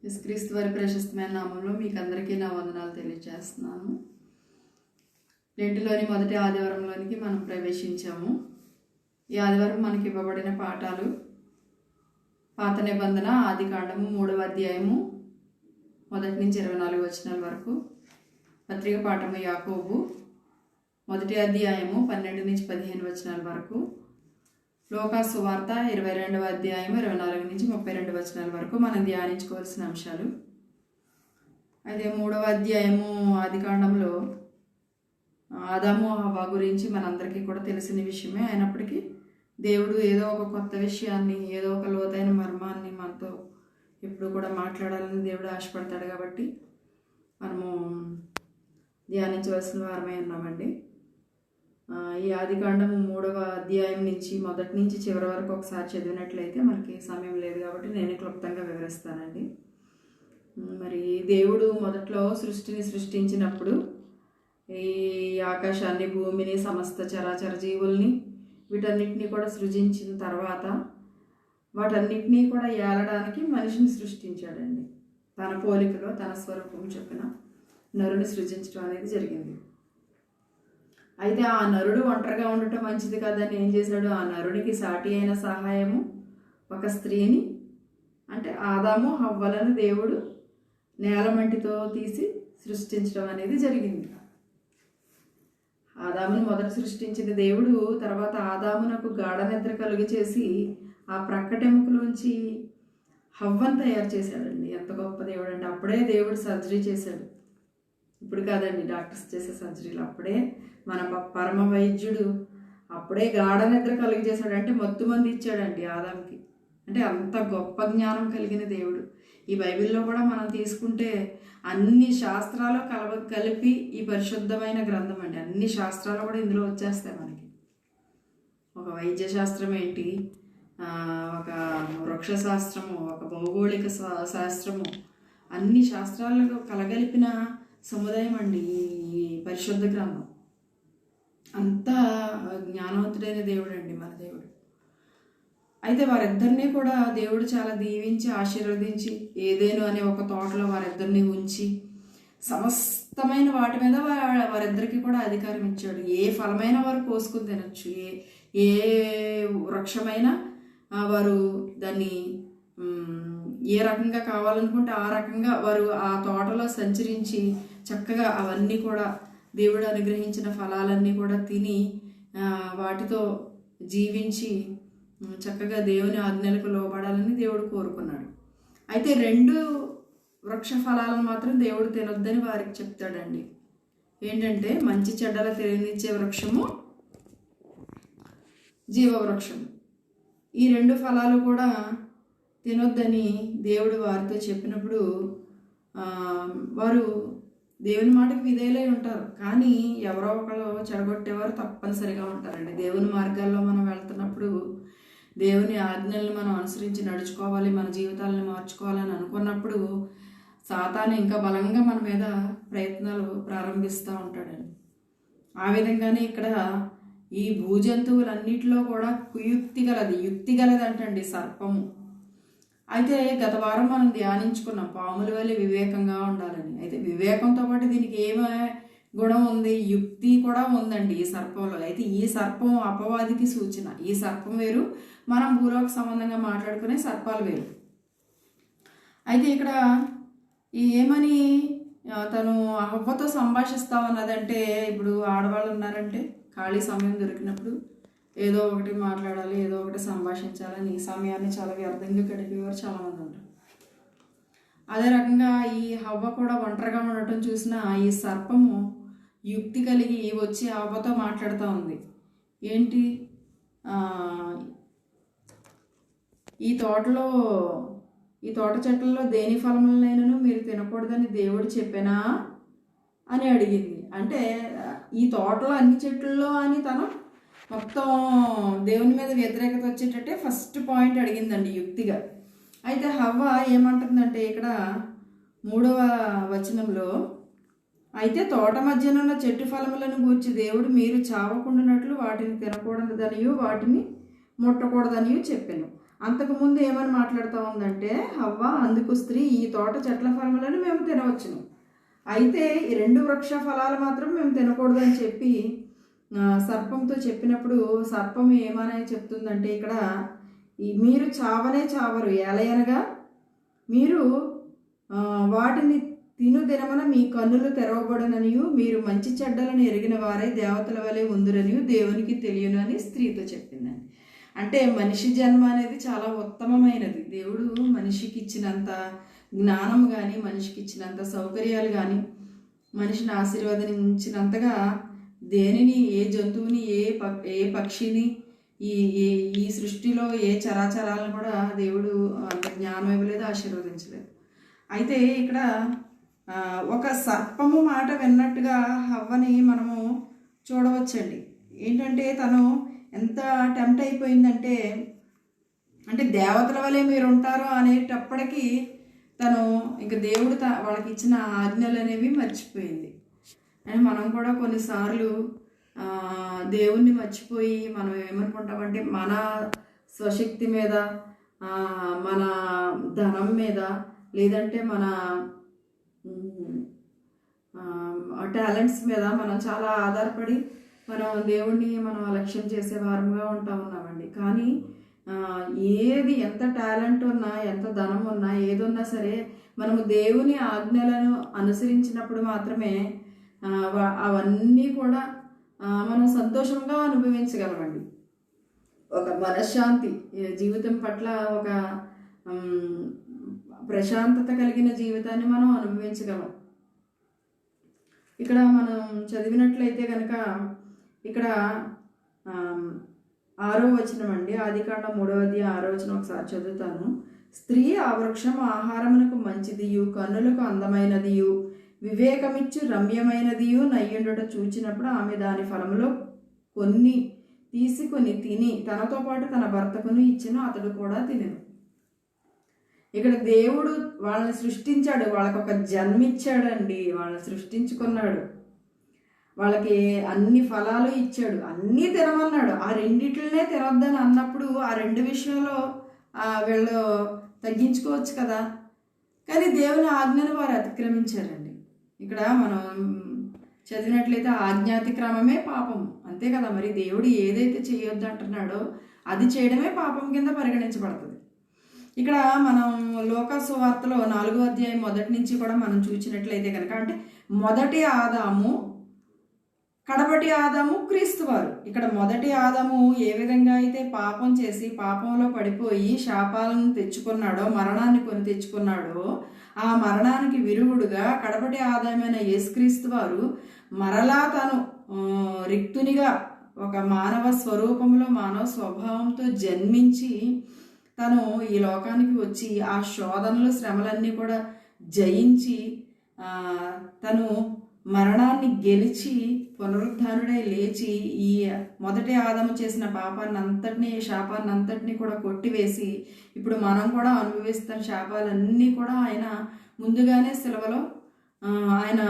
యేసుక్రీస్తు వారి ప్రశస్తమైన నామంలో మీకు అందరికీ నా వందనాలు తెలియజేస్తున్నాను. లెంటులోని మొదటి ఆదివారంలోనికి మనం ప్రవేశించాము. ఈ ఆదివారం మనకి ఇవ్వబడిన పాఠాలు పాత నిబంధన ఆదికాండము 3వ అధ్యాయము 1 నుంచి 24 వచనాల వరకు, పత్రిక పాఠము యాకోబు 1వ అధ్యాయము 12 నుంచి 15 వచనాల వరకు, లోకా సువార్త 22వ అధ్యాయం 24 నుంచి 32 వచనాల వరకు మనం ధ్యానించుకోవాల్సిన అంశాలు. అయితే 3వ అధ్యాయము ఆదికాండంలో ఆదాము హవ్వ గురించి మనందరికీ కూడా తెలిసిన విషయమే. అయినప్పటికీ దేవుడు ఏదో ఒక కొత్త విషయాన్ని, ఏదో ఒక లోతైన మర్మాన్ని మనతో ఎప్పుడు కూడా మాట్లాడాలని దేవుడు ఆశపడతాడు. కాబట్టి మనము ధ్యానించవలసిన వారమే ఉన్నామండి. ఈ ఆదికాండం 3వ అధ్యాయం నుంచి మొదటి నుంచి చివరి వరకు ఒకసారి చదివినట్లయితే మనకి సమయం లేదు కాబట్టి నేను క్లుప్తంగా వివరిస్తానండి. మరి దేవుడు మొదట్లో సృష్టిని సృష్టించినప్పుడు ఈ ఆకాశాన్ని, భూమిని, సమస్త చరాచర జీవుల్ని వీటన్నిటినీ కూడా సృజించిన తర్వాత వాటన్నిటినీ కూడా ఏలడానికి మనిషిని సృష్టించాడండి. తన పోలికలో తన స్వరూపం చొప్పున నరుని సృజించడం అనేది జరిగింది. అయితే ఆ నరుడు ఒంటరిగా ఉండటం మంచిది కాదని ఏం చేశాడు? ఆ నరుడికి సాటి అయిన సహాయము ఒక స్త్రీని, అంటే ఆదాము హవ్వలను దేవుడు నేలమంటితో తీసి సృష్టించడం అనేది జరిగింది. ఆదామును మొదట సృష్టించిన దేవుడు తర్వాత ఆదామునకు గాఢ నిద్ర కలుగ చేసి ఆ ప్రక్కటెముకలోంచి హవ్వను తయారు చేశాడండి. ఎంత గొప్ప దేవుడు అంటే! అప్పుడే దేవుడు సర్జరీ చేశాడు. ఇప్పుడు కాదండి డాక్టర్స్ చేసే సర్జరీలు, అప్పుడే మన పరమ వైద్యుడు అప్పుడే గాఢ నిద్ర కలిగజేశాడు. అంటే మత్తు మంది ఇచ్చాడండి ఆదాంకి. అంటే అంత గొప్ప జ్ఞానం కలిగిన దేవుడు. ఈ బైబిల్లో కూడా మనం తీసుకుంటే అన్ని శాస్త్రాలు కలిపి ఈ పరిశుద్ధమైన గ్రంథం అండి. అన్ని శాస్త్రాలు కూడా ఇందులో వచ్చేస్తాయి మనకి. ఒక వైద్య శాస్త్రం ఏంటి, ఒక వృక్ష శాస్త్రము, ఒక భౌగోళిక శాస్త్రము, అన్ని శాస్త్రాలకు కలగలిపిన సముదాయం అండి ఈ పరిశుద్ధ గ్రంథం. అంత జ్ఞానవంతుడైన దేవుడు అండి మన దేవుడు. అయితే వారిద్దరినీ కూడా దేవుడు చాలా దీవించి ఆశీర్వదించి ఏదేను అనే ఒక తోటలో వారిద్దరిని ఉంచి సమస్తమైన వాటి మీద వారిద్దరికి కూడా అధికారం ఇచ్చాడు. ఏ ఫలమైన వారు కోసుకుని తినచ్చు, ఏ వృక్షమైనా వారు దాన్ని ఏ రకంగా కావాలనుకుంటే ఆ రకంగా వారు ఆ తోటలో సంచరించి చక్కగా అవన్నీ కూడా దేవుడు అనుగ్రహించిన ఫలాలన్నీ కూడా తిని వాటితో జీవించి చక్కగా దేవుని ఆజ్ఞలకు లోబడాలని దేవుడు కోరుకున్నాడు. అయితే 2 వృక్ష ఫలాలను మాత్రం దేవుడు తినొద్దని వారికి చెప్తాడండి. ఏంటంటే మంచి చెడ్డల తెలియనిచ్చే వృక్షము, జీవవృక్షము. ఈ 2 ఫలాలు కూడా తినొద్దని దేవుడు వారితో చెప్పినప్పుడు వారు దేవుని మాటకు విధేయులై ఉంటారు. కానీ ఎవరో ఒకరు చెడగొట్టేవారు తప్పనిసరిగా ఉంటారండి. దేవుని మార్గాల్లో మనం వెళ్తున్నప్పుడు దేవుని ఆజ్ఞలను మనం అనుసరించి నడుచుకోవాలి, మన జీవితాలను మార్చుకోవాలని అనుకున్నప్పుడు సాతాను ఇంకా బలంగా మన మీద ప్రయత్నాలు ప్రారంభిస్తూ ఉంటాడండి. ఆ విధంగానే ఇక్కడ ఈ భూజంతువులన్నిటిలో కూడా యుక్తి గలది అంటండి సర్పము. అయితే గత వారం మనం ధ్యానించుకున్నాం పాముల వల్ల వివేకంగా ఉండాలని. అయితే వివేకంతో పాటు దీనికి ఏమి గుణం ఉంది? యుక్తి కూడా ఉందండి ఈ సర్పంలో. అయితే ఈ సర్పం అపవాదికి సూచన. ఈ సర్పం వేరు, మనం భూలోక సంబంధంగా మాట్లాడుకునే సర్పాలు వేరు. అయితే ఇక్కడ ఏమని తను హవ్వతో సంభాషిస్తామన్నదంటే, ఇప్పుడు ఆడవాళ్ళు ఉన్నారంటే ఖాళీ సమయం దొరికినప్పుడు ఏదో ఒకటి మాట్లాడాలి, ఏదో ఒకటి సంభాషించాలని ఈ సమయాన్ని చాలా వ్యర్థంగా గడిపేవారు చాలామంది ఉంటారు. అదే రకంగా ఈ హవ్వ కూడా ఒంటరిగా ఉండటం చూసిన ఈ సర్పము యుక్తి కలిగి వచ్చి హవ్వతో మాట్లాడుతూ ఉంది. ఏంటి, ఈ తోట చెట్లలో దేని ఫలములనైనను మీరు తినకూడదని దేవుడు చెప్పానా అని అడిగింది. అంటే ఈ తోటలో అన్ని చెట్లలో అని తను మొత్తం దేవుని మీద వ్యతిరేకత వచ్చేటట్టే ఫస్ట్ పాయింట్ అడిగిందండి యుక్తిగా. అయితే హవ్వ ఏమంటుందంటే ఇక్కడ 3వ వచనంలో, అయితే తోట మధ్యనున్న చెట్టు ఫలములను గూర్చి దేవుడు మీరు చావకుండానట్లు వాటిని తినకూడదనియు వాటిని ముట్టకూడదనియు చెప్పాను. అంతకుముందు ఏమని మాట్లాడుతూ ఉందంటే, హవ్వ అందుకు స్త్రీ, ఈ తోట చెట్ల ఫలములను మేము తినవచ్చును, అయితే ఈ 2 వృక్ష ఫలాలు మాత్రం మేము తినకూడదు అని చెప్పి సర్పంతో చెప్పినప్పుడు సర్పం ఏమని చెప్తుందంటే, ఇక్కడ మీరు చావనే చావరు, ఏలయనగా మీరు వాటిని తిను దినమున మీ కన్నులు తెరవబడుననియు మీరు మంచి చెడ్డలను ఎరిగిన వారే దేవతల వలె ఉందురనియు దేవునికి తెలియను అని స్త్రీతో చెప్పిందండి. అంటే మనిషి జన్మ అనేది చాలా ఉత్తమమైనది. దేవుడు మనిషికి ఇచ్చినంత జ్ఞానం కానీ, మనిషికి ఇచ్చినంత సౌకర్యాలు కానీ, మనిషిని ఆశీర్వదించినంతగా దేనిని, ఏ జంతువుని, ఏ పక్షిని, ఈ ఈ సృష్టిలో ఏ చరాచరాలను కూడా దేవుడు అంత జ్ఞానం ఇవ్వలేదు, ఆశీర్వదించలేదు. అయితే ఇక్కడ ఒక సర్పము మాట విన్నట్టుగా హవ్వని మనము చూడవచ్చండి. ఏంటంటే తను ఎంత టెంప్ట్ అయిపోయిందంటే, అంటే దేవతల వలె మీరు ఉంటారు అనేటప్పటికీ తను ఇంక దేవుడు వాళ్ళకి ఇచ్చిన ఆజ్ఞలు అనేవి మర్చిపోయింది. అండ్ మనం కూడా కొన్నిసార్లు దేవుణ్ణి మర్చిపోయి మనం ఏమనుకుంటామంటే, మన స్వశక్తి మీద, మన ధనం మీద, లేదంటే మన టాలెంట్స్ మీద మనం చాలా ఆధారపడి మనం దేవుణ్ణి మనం అలక్ష్యం చేసే వారంగా ఉన్నామండి. కానీ ఏది, ఎంత టాలెంట్ ఉన్నా, ఎంత ధనం ఉన్నా, ఏదున్నా సరే మనము దేవుని ఆజ్ఞలను అనుసరించినప్పుడు మాత్రమే అవన్నీ కూడా మనం సంతోషంగా అనుభవించగలమండి. ఒక మనశ్శాంతి, జీవితం పట్ల ఒక ప్రశాంతత కలిగిన జీవితాన్ని మనం అనుభవించగలం. ఇక్కడ మనం చదివినట్లయితే కనుక ఇక్కడ 6వ వచనం అండి, ఆదికాండం 3వ అధ్యాయం 6వ వచనం ఒకసారి చదువుతాను. స్త్రీ ఆ వృక్షం ఆహారమునకు మంచిదియు, కన్నులకు అందమైనదియు, వివేకమిచ్చు రమ్యమైనదియు నయ్యుండుట చూచినప్పుడు ఆమె దాని ఫలములో కొన్ని తీసుకొని తిని తనతో పాటు తన భర్తకును ఇచ్చిన, అతడు కూడా తినెను. ఇక్కడ దేవుడు వాళ్ళని సృష్టించాడు, వాళ్ళకి ఒక జన్మిచ్చాడండి, వాళ్ళని సృష్టించుకున్నాడు, వాళ్ళకి అన్ని ఫలాలు ఇచ్చాడు, అన్నీ తినమన్నాడు. ఆ రెండిట్లనే తినొద్దని అన్నప్పుడు ఆ 2 విషయంలో వీళ్ళు తగ్గించుకోవచ్చు కదా. కానీ దేవుని ఆజ్ఞను వారు అతిక్రమించారండి. ఇక్కడ మనం చదివినట్లయితే ఆజ్ఞాతిక్రమమే పాపం, అంతే కదా. మరి దేవుడు ఏదైతే చేయొద్దు అంటున్నాడో అది చేయడమే పాపం కింద పరిగణించబడుతుంది. ఇక్కడ మనం లోకా సువార్తలో 4వ అధ్యాయం 1 నుంచి కూడా మనం చూసినట్లయితే కనుక, అంటే మొదటి ఆదాము, కడపటి ఆదాము క్రీస్తువారు. ఇక్కడ మొదటి ఆదాము ఏ విధంగా అయితే పాపం చేసి పాపంలో పడిపోయి శాపాలను తెచ్చుకున్నాడో, మరణాన్ని కొని తెచ్చుకున్నాడో, ఆ మరణానికి విరుగుడుగా కడపటి ఆదామైన యేసుక్రీస్తు వారు మరలా తను రిక్తునిగా ఒక మానవ స్వరూపంలో, మానవ స్వభావంతో జన్మించి తను ఈ లోకానికి వచ్చి ఆ శోధనలు, శ్రమలన్నీ కూడా జయించి తను మరణాన్ని గెలిచి పునరుద్ధానుడై లేచి ఈ మొదటి ఆదాము చేసిన శాపాన్ని అంతటినీ కూడా కొట్టివేసి ఇప్పుడు మనం కూడా అనుభవిస్తున్న శాపాలన్నీ కూడా ఆయన ముందుగానే సిలువలో ఆయన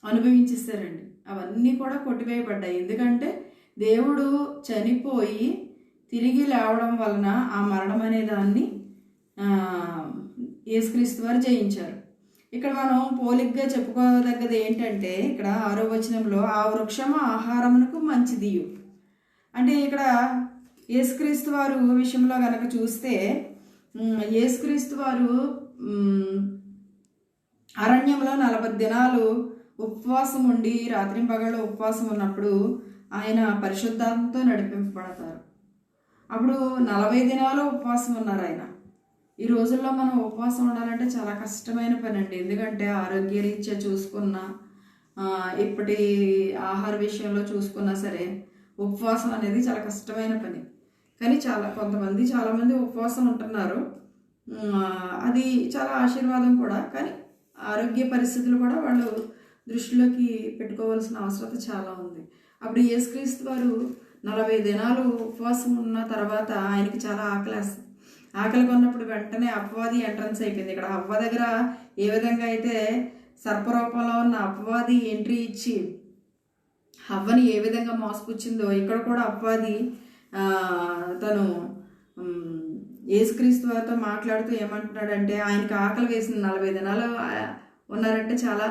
అనుభవించేస్తారండి. అవన్నీ కూడా కొట్టివేయబడ్డాయి. ఎందుకంటే దేవుడు చనిపోయి తిరిగి లేవడం వలన ఆ మరణం అనే దాన్ని యేసుక్రీస్తు వారు జయించారు. ఇక్కడ మనం పోలికగా చెప్పుకోదగ్గది ఏంటంటే, ఇక్కడ 6వ వచనంలో ఆ వృక్షము ఆహారమునకు మంచిదియు, అంటే ఇక్కడ యేసుక్రీస్తు వారు విషయంలో కనుక చూస్తే, యేసుక్రీస్తు వారు అరణ్యంలో 40 దినాలు ఉపవాసం ఉండి రాత్రింపగళ్ళు ఉపవాసం ఉన్నప్పుడు ఆయన పరిశుద్ధాత్మతో నడిపింపబడతారు. అప్పుడు 40 దినాలు ఉపవాసం ఉన్నారు ఆయన. ఈ రోజుల్లో మనం ఉపవాసం ఉండాలంటే చాలా కష్టమైన పని అండి. ఎందుకంటే ఆరోగ్యరీత్యా చూసుకున్నా, ఇప్పటి ఆహార విషయంలో చూసుకున్నా సరే ఉపవాసం అనేది చాలా కష్టమైన పని. కానీ చాలామంది ఉపవాసం ఉంటున్నారు. అది చాలా ఆశీర్వాదం కూడా. కానీ ఆరోగ్య పరిస్థితులు కూడా వాళ్ళు దృష్టిలోకి పెట్టుకోవాల్సిన అవసరం చాలా ఉంది. అప్పుడు యేసుక్రీస్తు వారు 40 దినాలు ఉపవాసం ఉన్న తర్వాత ఆయనకి చాలా ఆకలి కొన్నప్పుడు వెంటనే అపవాది ఎంట్రన్స్ అయిపోయింది. ఇక్కడ హవ్వ దగ్గర ఏ విధంగా అయితే సర్పరూపంలో ఉన్న అపవాది ఎంట్రీ ఇచ్చి హవ్వని ఏ విధంగా మోసపుచ్చిందో, ఇక్కడ కూడా అపవాది తను యేసుక్రీస్తు వారితో మాట్లాడుతూ ఏమంటున్నాడంటే, ఆయనకి ఆకలి వేసిన 40 దినాలు ఉన్నారంటే చాలా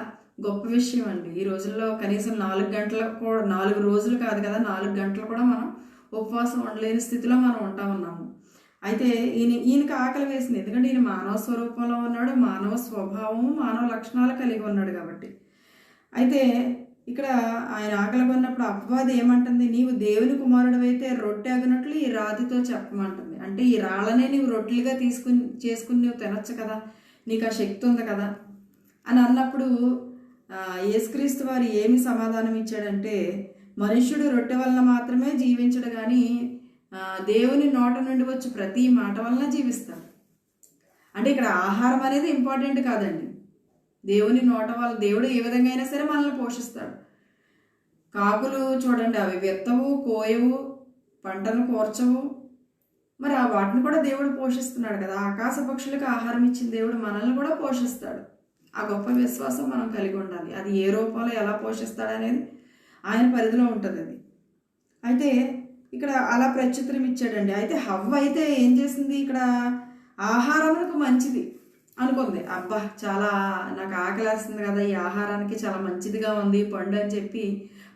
గొప్ప విషయం అండి. ఈ రోజుల్లో కనీసం 4 గంటలు కూడా, 4 రోజులు కాదు కదా, 4 గంటలు కూడా మనం ఉపవాసం ఉండలేని స్థితిలో మనం ఉన్నాము. అయితే ఈయనకి ఆకలి వేసింది, ఎందుకంటే ఈయన మానవ స్వరూపంలో ఉన్నాడు, మానవ స్వభావము మానవ లక్షణాలు కలిగి ఉన్నాడు కాబట్టి. అయితే ఇక్కడ ఆయన ఆకలి కొన్నప్పుడు అపవాది ఏమంటుంది, నీవు దేవుని కుమారుడివైతే రొట్టె అగినట్లు ఈ రాతితో చెప్పమంటుంది. అంటే ఈ రాళ్ళనే నీవు రొట్టెలుగా చేసుకుని నువ్వు తినొచ్చు కదా, నీకు ఆ శక్తి ఉంది కదా అని అన్నప్పుడు యేసుక్రీస్తు వారు ఏమి సమాధానం ఇచ్చాడంటే, మనుష్యుడు రొట్టె వలన మాత్రమే జీవించడు కానీ దేవుని నోట నుండి వచ్చి ప్రతి మాట వలన జీవిస్తాడు. అంటే ఇక్కడ ఆహారం అనేది ఇంపార్టెంట్ కాదండి. దేవుని నోట వల్ల దేవుడు ఏ విధంగా అయినా సరే మనల్ని పోషిస్తాడు. కాకులు చూడండి, అవి విత్తవు, కోయవు, పంటను కూర్చవు, మరి ఆ వాటిని కూడా దేవుడు పోషిస్తున్నాడు కదా. ఆకాశ పక్షులకు ఆహారం ఇచ్చిన దేవుడు మనల్ని కూడా పోషిస్తాడు. ఆ గొప్ప విశ్వాసం మనం కలిగి ఉండాలి. అది ఏ రూపంలో ఎలా పోషిస్తాడు అనేది ఆయన పరిధిలో ఉంటుంది అది. అయితే ఇక్కడ అలా ప్రత్యుత్తరం ఇచ్చాడండి. అయితే హవ్వ అయితే ఏం చేసింది, ఇక్కడ ఆహారములకు మంచిది అనుకుంది. అబ్బా చాలా నాకు ఆకలేస్తుంది కదా, ఈ ఆహారానికి చాలా మంచిదిగా ఉంది పండు అని చెప్పి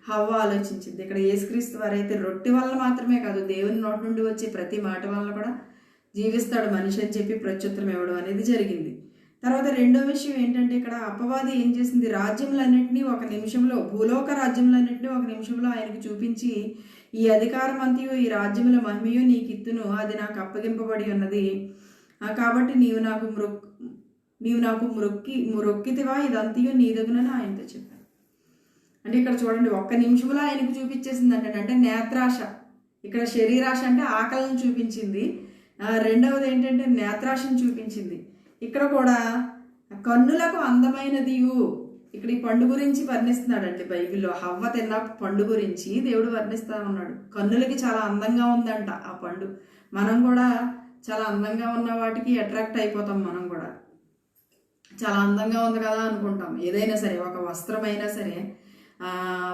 హవ్వ ఆలోచించింది. ఇక్కడ యేసుక్రీస్తు వారైతే రొట్టె వల్ల మాత్రమే కాదు, దేవుని నోటి నుండి వచ్చే ప్రతి మాట వల్ల కూడా జీవిస్తాడు మనిషి అని చెప్పి ప్రత్యుత్తరం ఇవ్వడం అనేది జరిగింది. తర్వాత రెండో విషయం ఏంటంటే, ఇక్కడ అపవాది ఏం చేసింది, రాజ్యములన్నింటినీ ఒక నిమిషంలో, భూలోక రాజ్యములన్నింటినీ ఒక నిమిషంలో ఆయనకు చూపించి, ఈ అధికారం అంతయు ఈ రాజ్యముల మహిమయు నీకు ఇత్తును, అది నాకు అప్పగింపబడి ఉన్నది, కాబట్టి నీవు నాకు మొక్కితివా, ఇదంతయు నీదగునని ఆయనతో చెప్పాను. అంటే ఇక్కడ చూడండి, ఒక్క నిమిషంలో ఆయనకు చూపించేసింది అంటే నేత్రాశ. ఇక్కడ శరీరాశ అంటే ఆకలిని చూపించింది, రెండవది ఏంటంటే నేత్రాశను చూపించింది. ఇక్కడ కూడా కన్నులకు అందమైనదియు, ఇక్కడ ఈ పండు గురించి వర్ణిస్తున్నాడండి బైబిల్లో. హవ్వ తిన్న పండు గురించి దేవుడు వర్ణిస్తా ఉన్నాడు. కన్నులకి చాలా అందంగా ఉందంట ఆ పండు. మనం కూడా చాలా అందంగా ఉన్న వాటికి అట్రాక్ట్ అయిపోతాం. మనం కూడా చాలా అందంగా ఉంది కదా అనుకుంటాం. ఏదైనా సరే, ఒక వస్త్రమైనా సరే,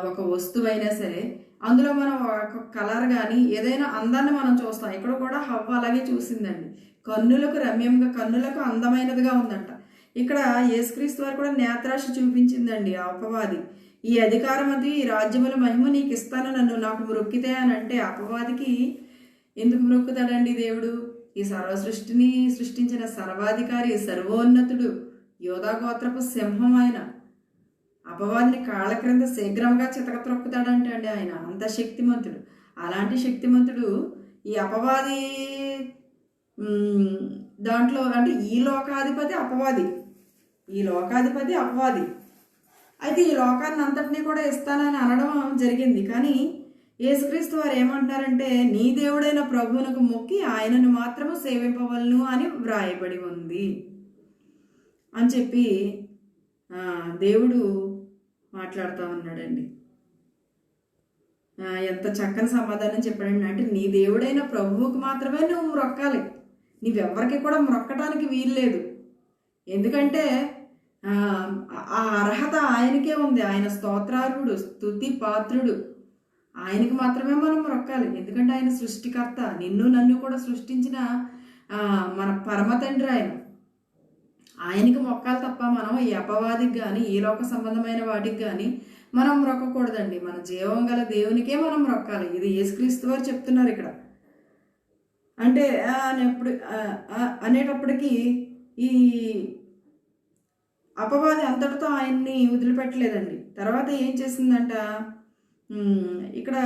ఒక వస్తువైనా సరే, అందులో మనం ఒక కలర్ కానీ ఏదైనా అందాన్ని మనం చూస్తాం. ఇక్కడ కూడా హవ్వ అలాగే చూసిందండి. కన్నులకు రమ్యంగా, కన్నులకు అందమైనదిగా ఉందంట. ఇక్కడ యేసుక్రీస్తు వారు కూడా నేత్రాశ చూపించిందండి ఆ అపవాది. ఈ అధికారం అది, ఈ రాజ్యముల మహిమ నీకు ఇస్తాను, నన్ను నాకు మొక్కితే అని అంటే, అపవాదికి ఎందుకు మొక్కుతాడండి దేవుడు? ఈ సర్వ సృష్టిని సృష్టించిన సర్వాధికారి, సర్వోన్నతుడు, యోధాగోత్రపు సింహం ఆయన. అపవాదిని కాళ్ళ క్రింద శీఘ్రంగా చితక త్రొక్కుతాడంటే అండి ఆయన అంత శక్తిమంతుడు. అలాంటి శక్తిమంతుడు ఈ అపవాది దాంట్లో, అంటే ఈ లోకాధిపతి అపవాది, అయితే ఈ లోకాన్ని అంతటినీ కూడా ఇస్తానని అనడం జరిగింది. కానీ యేసుక్రీస్తు వారు ఏమంటున్నారంటే, నీ దేవుడైన ప్రభువునకు మొక్కి ఆయనను మాత్రము సేవింపవలను అని వ్రాయబడి ఉంది అని చెప్పి దేవుడు మాట్లాడుతూ ఉన్నాడండి. ఎంత చక్కని సమాధానం చెప్పాడండి. అంటే నీ దేవుడైన ప్రభువుకు మాత్రమే నువ్వు మొక్కాలి, నీవెవ్వరికి కూడా మొక్కటానికి వీల్లేదు. ఎందుకంటే ఆ అర్హత ఆయనకే ఉంది. ఆయన స్తోత్రార్హుడు, స్తుతి పాత్రుడు, ఆయనకి మాత్రమే మనం మొక్కాలి. ఎందుకంటే ఆయన సృష్టికర్త, నిన్ను నన్ను కూడా సృష్టించిన మన పరమ తండ్రి ఆయనకి మొక్కాలి తప్ప మనం ఈ అపవాదికి కానీ, ఈ లోక సంబంధమైన వాటికి కానీ మనం మొక్కకూడదండి. మన జీవం గల దేవునికే మనం మొక్కాలి. ఇది యేసుక్రీస్తు వారు చెప్తున్నారు ఇక్కడ. అంటే అనేటప్పటికీ ఈ అపవాది అంతటితో ఆయన్ని వదిలిపెట్టలేదండి. తర్వాత ఏం చేసిందంట, ఇక్కడ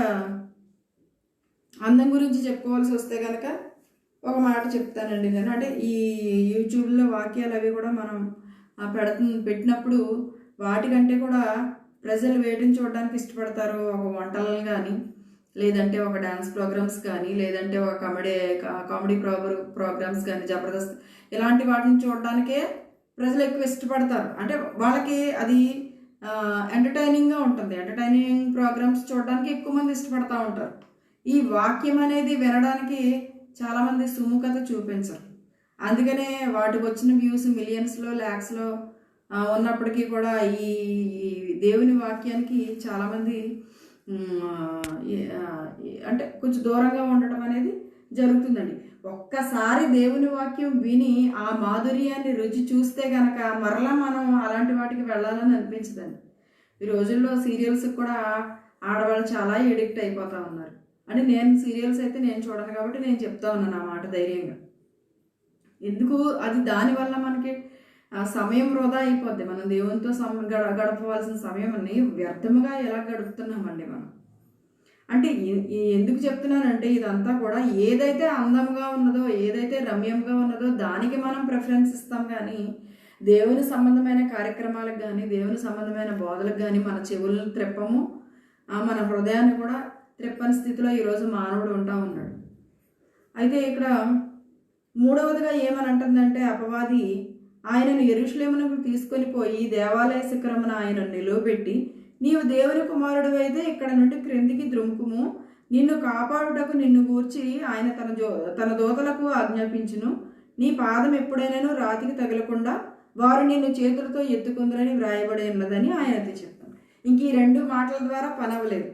అందం గురించి చెప్పుకోవాల్సి వస్తే కనుక ఒక మాట చెప్తానండి నేను. అంటే ఈ యూట్యూబ్లో వాక్యాలు అవి కూడా మనం పెట్టినప్పుడు వాటికంటే కూడా ప్రజలు వేటిని చూడడానికి ఇష్టపడతారు, ఒక వంటలను కానీ, లేదంటే ఒక డాన్స్ ప్రోగ్రామ్స్ కానీ, లేదంటే ఒక కామెడీ ప్రోగ్రామ్స్ కానీ, జబర్దస్త్ ఇలాంటి వాటిని చూడడానికే ప్రజలు ఎక్కువ ఇష్టపడతారు. అంటే వాళ్ళకి అది ఎంటర్టైనింగ్గా ఉంటుంది. ఎంటర్టైనింగ్ ప్రోగ్రామ్స్ చూడడానికి ఎక్కువ మంది ఇష్టపడతా ఉంటారు. ఈ వాక్యం అనేది వినడానికి చాలామంది సుముఖత చూపించరు. అందుకనే వాటికి వచ్చిన వ్యూస్ మిలియన్స్లో, ల్యాక్స్లో ఉన్నప్పటికీ కూడా ఈ దేవుని వాక్యానికి చాలామంది అంటే కొంచెం దూరంగా ఉండటం అనేది జరుగుతుందండి. ఒక్కసారి దేవుని వాక్యం విని ఆ మాధుర్యాన్ని రుచి చూస్తే గనక మరలా మనం అలాంటి వాటికి వెళ్ళాలని అనిపించదండి. ఈ రోజుల్లో సీరియల్స్కి కూడా ఆడవాళ్ళు చాలా ఎడిక్ట్ అయిపోతూ ఉన్నారు. అంటే నేను సీరియల్స్ అయితే నేను చూడను కాబట్టి నేను చెప్తా ఉన్నాను ఆ మాట ధైర్యంగా. ఎందుకు అది దానివల్ల మనకి సమయం వృధా అయిపోద్ది. మనం దేవునితో గడపవలసిన సమయం వ్యర్థముగా ఎలా గడుపుతున్నామండి మనం. అంటే ఎందుకు చెప్తున్నానంటే ఇదంతా కూడా ఏదైతే అందంగా ఉన్నదో, ఏదైతే రమ్యంగా ఉన్నదో దానికి మనం ప్రిఫరెన్స్ ఇస్తాం. కానీ దేవుని సంబంధమైన కార్యక్రమాలకు కానీ, దేవుని సంబంధమైన బోధలకు కానీ మన చెవులను త్రెప్పము, మన హృదయాన్ని కూడా త్రెప్పని స్థితిలో ఈరోజు మానవుడు ఉంటా ఉన్నాడు. అయితే ఇక్కడ మూడవదిగా ఏమని అంటుందంటే అపవాది ఆయనను యెరూషలేమునకు తీసుకొని పోయి దేవాలయ శిఖరమున ఆయనను నిలువబెట్టి, నీవు దేవుని కుమారుడు అయితే ఇక్కడ నుండి క్రిందికి ద్రుముకుము, నిన్ను కాపాడుటకు నిన్ను గూర్చి ఆయన తన దూతలకు ఆజ్ఞాపించును, నీ పాదం ఎప్పుడైనాను రాతికి తగలకుండా వారు నిన్ను చేతులతో ఎత్తుకుందరని వ్రాయబడి ఉన్నదని ఆయనతో చెప్తాను. ఇంక ఈ రెండు మాటల ద్వారా పనవలేదు.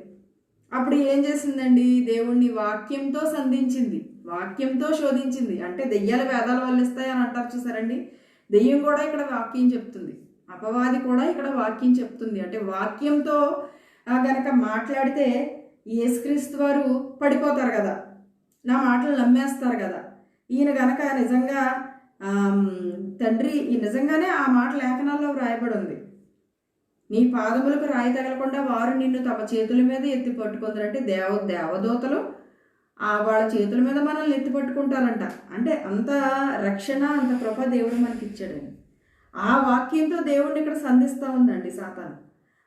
అప్పుడు ఏం చేసిందండి? దేవుణ్ణి వాక్యంతో సంధించింది, వాక్యంతో శోధించింది. అంటే దెయ్యాల వేదాలు వల్లిస్తాయి అని అంటారు చూసారండి, దెయ్యం కూడా ఇక్కడ వాక్యం చెప్తుంది, అపవాది కూడా ఇక్కడ వాక్యం చెప్తుంది. అంటే వాక్యంతో గనక మాట్లాడితే యేసుక్రీస్తు వారు పడిపోతారు కదా, నా మాటలు నమ్మేస్తారు కదా. ఈయన గనక నిజంగా తండ్రి నిజంగానే ఆ మాట లేఖనాల్లో వ్రాయబడి ఉంది, నీ పాదములకు రాయి తగలకుండా వారు నిన్ను తమ చేతుల మీద ఎత్తి పట్టుకుంటారంటే దేవదూతలు వాళ్ళ చేతుల మీద మనల్ని ఎత్తి పట్టుకుంటారంట. అంటే అంత రక్షణ, అంత కృప దేవుడు మనకి ఇచ్చాడని ఆ వాక్యంతో దేవుడిని ఇక్కడ సంధిస్తూ ఉందండి సాతాను.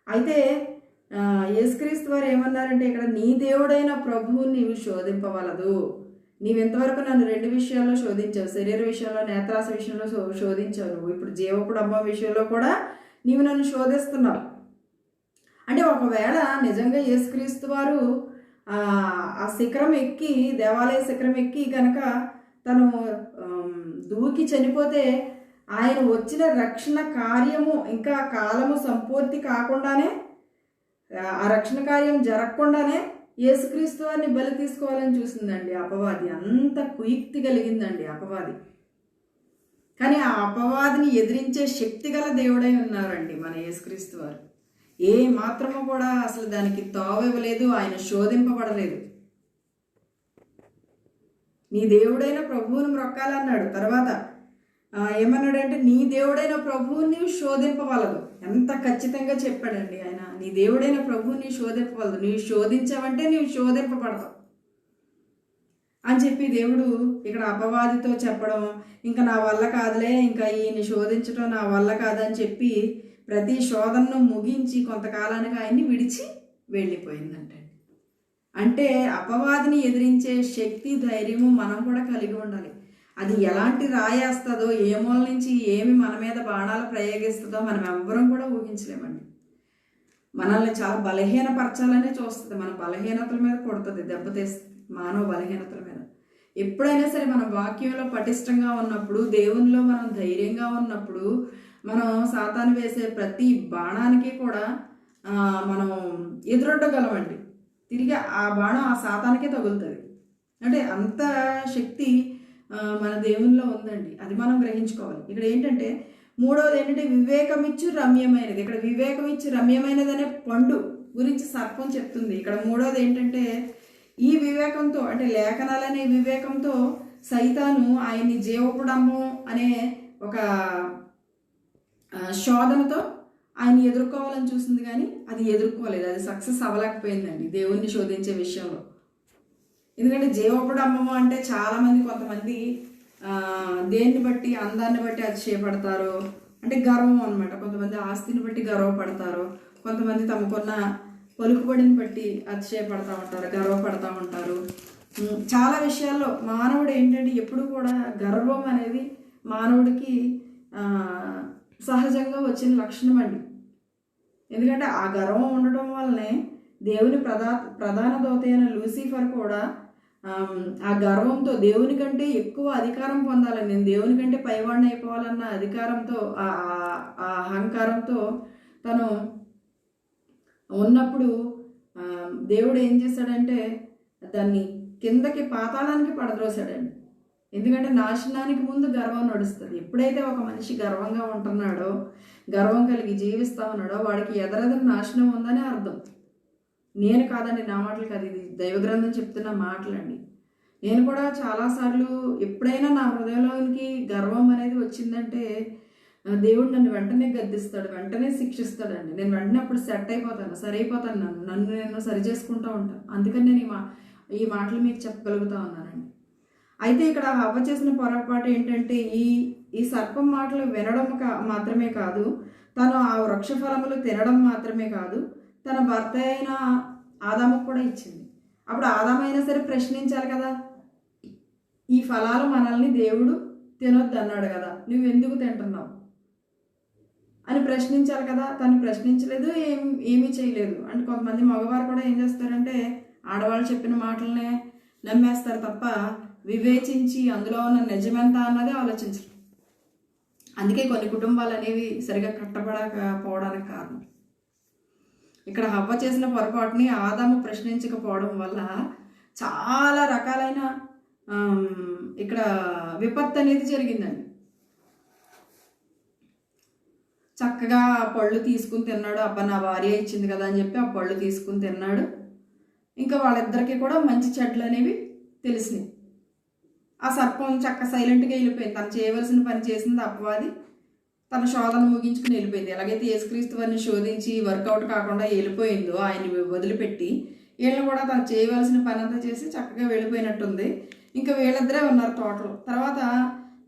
అయితే యేసుక్రీస్తు వారు ఏమన్నారంటే ఇక్కడ నీ దేవుడైన ప్రభువుని నీవు శోధింపవలదు. నీవెంతవరకు నన్ను రెండు విషయాల్లో శోధించావు, శరీర విషయంలో, నేత్రాస విషయంలో శోధించావు, నువ్వు ఇప్పుడు జీవకుడమ్మ విషయంలో కూడా నీవు నన్ను శోధిస్తున్నావు. అంటే ఒకవేళ నిజంగా యేసుక్రీస్తు వారు ఆ శిఖరం ఎక్కి, దేవాలయ శిఖరం ఎక్కి కనుక తను దూకి చనిపోతే ఆయన వచ్చిన రక్షణ కార్యము ఇంకా కాలము సంపూర్తి కాకుండానే, ఆ రక్షణ కార్యం జరగకుండానే యేసుక్రీస్తు వారిని బలి తీసుకోవాలని చూసిందండి అపవాది. అంత కుయుక్తి కలిగిందండి అపవాది. కానీ ఆ అపవాదిని ఎదిరించే శక్తి గల దేవుడై ఉన్నారండి మన యేసుక్రీస్తు వారు. ఏ మాత్రము కూడా అసలు దానికి తావివ్వలేదు, ఆయన శోధింపబడలేదు. నీ దేవుడైన ప్రభువును మొక్కాలన్నాడు. తర్వాత ఏమన్నాడంటే నీ దేవుడైన ప్రభువుని శోధింపవలదు. ఎంత ఖచ్చితంగా చెప్పాడండి ఆయన, నీ దేవుడైన ప్రభువుని శోధింపవలదు, నీవు శోధించావంటే నీవు శోధింపబడతావు అని చెప్పి దేవుడు ఇక్కడ అపవాదితో చెప్పడం, ఇంకా నా వల్ల కాదులే, ఇంకా ఈయన్ని శోధించడం నా వల్ల కాదని చెప్పి ప్రతి శోధనను ముగించి కొంతకాలానికి ఆయన్ని విడిచి వెళ్ళిపోయిందంటే. అంటే అపవాదిని ఎదిరించే శక్తి, ధైర్యము మనం కూడా కలిగి ఉండాలి. అది ఎలాంటి రాయేస్తుందో, ఏ మూల నుంచి ఏమి మన మీద బాణాలు ప్రయోగిస్తుందో మనం ఎవ్వరం కూడా ఊహించలేమండి. మనల్ని చాలా బలహీనపరచాలనే చూస్తుంది, మన బలహీనతల మీద కొడుతుంది, దెబ్బతీస్తుంది మానవ బలహీనతల మీద. ఎప్పుడైనా సరే మనం వాక్యంలో పటిష్టంగా ఉన్నప్పుడు, దేవునిలో మనం ధైర్యంగా ఉన్నప్పుడు, మనం సాతాను వేసే ప్రతి బాణానికి కూడా మనం ఎదురొడ్డగలమండి. తిరిగి ఆ బాణం ఆ సాతానికే తగులుతుంది. అంటే అంత శక్తి మన దేవునిలో ఉందండి, అది మనం గ్రహించుకోవాలి. ఇక్కడ ఏంటంటే మూడవది ఏంటంటే వివేకమిచ్చు రమ్యమైనది. ఇక్కడ వివేకమిచ్చు రమ్యమైనది అనే పండు గురించి సర్పం చెప్తుంది. ఇక్కడ మూడవది ఏంటంటే ఈ వివేకంతో, అంటే లేఖనాలనే వివేకంతో సైతాను ఆయన్ని జీవపుడమ్ము అనే ఒక శోధనతో ఆయన్ని ఎదుర్కోవాలని చూసింది, కానీ అది ఎదుర్కోలేదు, అది సక్సెస్ అవ్వలేకపోయిందండి దేవుణ్ణి శోధించే విషయంలో. ఎందుకంటే జీవపుడమ్మము అంటే చాలామంది, కొంతమంది దేన్ని బట్టి, అందాన్ని బట్టి అతిశయపడతారు, అంటే గర్వం అనమాట. కొంతమంది ఆస్తిని బట్టి గర్వపడతారు, కొంతమంది తమకున్న పలుకుబడిని బట్టి అతిశయపడతా ఉంటారు, గర్వపడతా ఉంటారు. చాలా విషయాల్లో మానవుడు ఏంటంటే ఎప్పుడు కూడా గర్వం అనేది మానవుడికి సహజంగా వచ్చిన లక్షణం అండి. ఎందుకంటే ఆ గర్వం ఉండటం వల్లనే దేవుని ప్రధాన దూత అయిన లూసిఫర్ కూడా ఆ గర్వంతో దేవుని కంటే ఎక్కువ అధికారం పొందాలని, నేను దేవుని కంటే పైవాడిని అయిపోవాలన్న అధికారంతో, ఆ అహంకారంతో తను ఉన్నప్పుడు దేవుడు ఏం చేశాడంటే దాన్ని కిందకి పాతాళానికి పడద్రోశాడండి. ఎందుకంటే నాశనానికి ముందు గర్వం నడుస్తుంది. ఎప్పుడైతే ఒక మనిషి గర్వంగా ఉంటున్నాడో, గర్వం కలిగి జీవిస్తా ఉన్నాడో, వాడికి ఎదరదన నాశనం ఉందని అర్థం. నేను కాదండి, నా మాటలు కాదు, ఇది దైవగ్రంథం చెప్తున్న మాటలండి. నేను కూడా చాలాసార్లు ఎప్పుడైనా నా హృదయంలోనికి గర్వం అనేది వచ్చిందంటే దేవుడు నన్ను వెంటనే గద్దిస్తాడు, వెంటనే శిక్షిస్తాడండి. నేను వెంటనే అప్పుడు సెట్ అయిపోతాను, సరైపోతాను, నన్ను నేను సరి చేసుకుంటూ ఉంటాను. అందుకని నేను ఈ మాటలు మీకు చెప్పగలుగుతా ఉన్నానండి. అయితే ఇక్కడ హవ్వ చేసిన పొరపాటు ఏంటంటే ఈ సర్పం మాటలు వినడం మాత్రమే కాదు, తను ఆ వృక్ష ఫలములు తినడం మాత్రమే కాదు, తన భర్త అయిన ఆదాముకు కూడా ఇచ్చింది. అప్పుడు ఆదామైనా సరే ప్రశ్నించాలి కదా, ఈ ఫలాలు మనల్ని దేవుడు తినొద్దు అన్నాడు కదా, నువ్వు ఎందుకు తింటున్నావు అని ప్రశ్నించాలి కదా. తను ప్రశ్నించలేదు, ఏమీ చేయలేదు. అంటే కొంతమంది మగవారు కూడా ఏం చేస్తారంటే ఆడవాళ్ళు చెప్పిన మాటలనే నమ్మేస్తారు తప్ప వివేచించి అందులో ఉన్న నిజమెంత అన్నది ఆలోచించరు. అందుకే కొన్ని కుటుంబాలు అనేవి సరిగా కట్టబడకపోవడానికి కారణం. ఇక్కడ హవ్వ చేసిన పొరపాటుని ఆదాము ప్రశ్నించకపోవడం వల్ల చాలా రకాలైన ఇక్కడ విపత్తు అనేది జరిగిందండి. చక్కగా ఆ పళ్ళు తీసుకుని తిన్నాడు. అబ్బా నా భార్య ఇచ్చింది కదా అని చెప్పి ఆ పళ్ళు తీసుకుని తిన్నాడు. ఇంకా వాళ్ళిద్దరికీ కూడా మంచి చెడ్లు అనేవి తెలిసినాయి. ఆ సర్పం సైలెంట్గా వెళ్ళిపోయింది. తను చేయవలసిన పని చేసింది అపవాది, తన శోధన ముగించుకుని వెళ్ళిపోయింది. ఎలాగైతే యేసుక్రీస్తు వారిని శోధించి వర్కౌట్ కాకుండా వెళ్ళిపోయిందో ఆయన్ని వదిలిపెట్టి, వీళ్ళని కూడా తను చేయవలసిన పని అంతా చేసి చక్కగా వెళ్ళిపోయినట్టుంది. ఇంకా వీళ్ళిద్దరే ఉన్నారు తోటలో. తర్వాత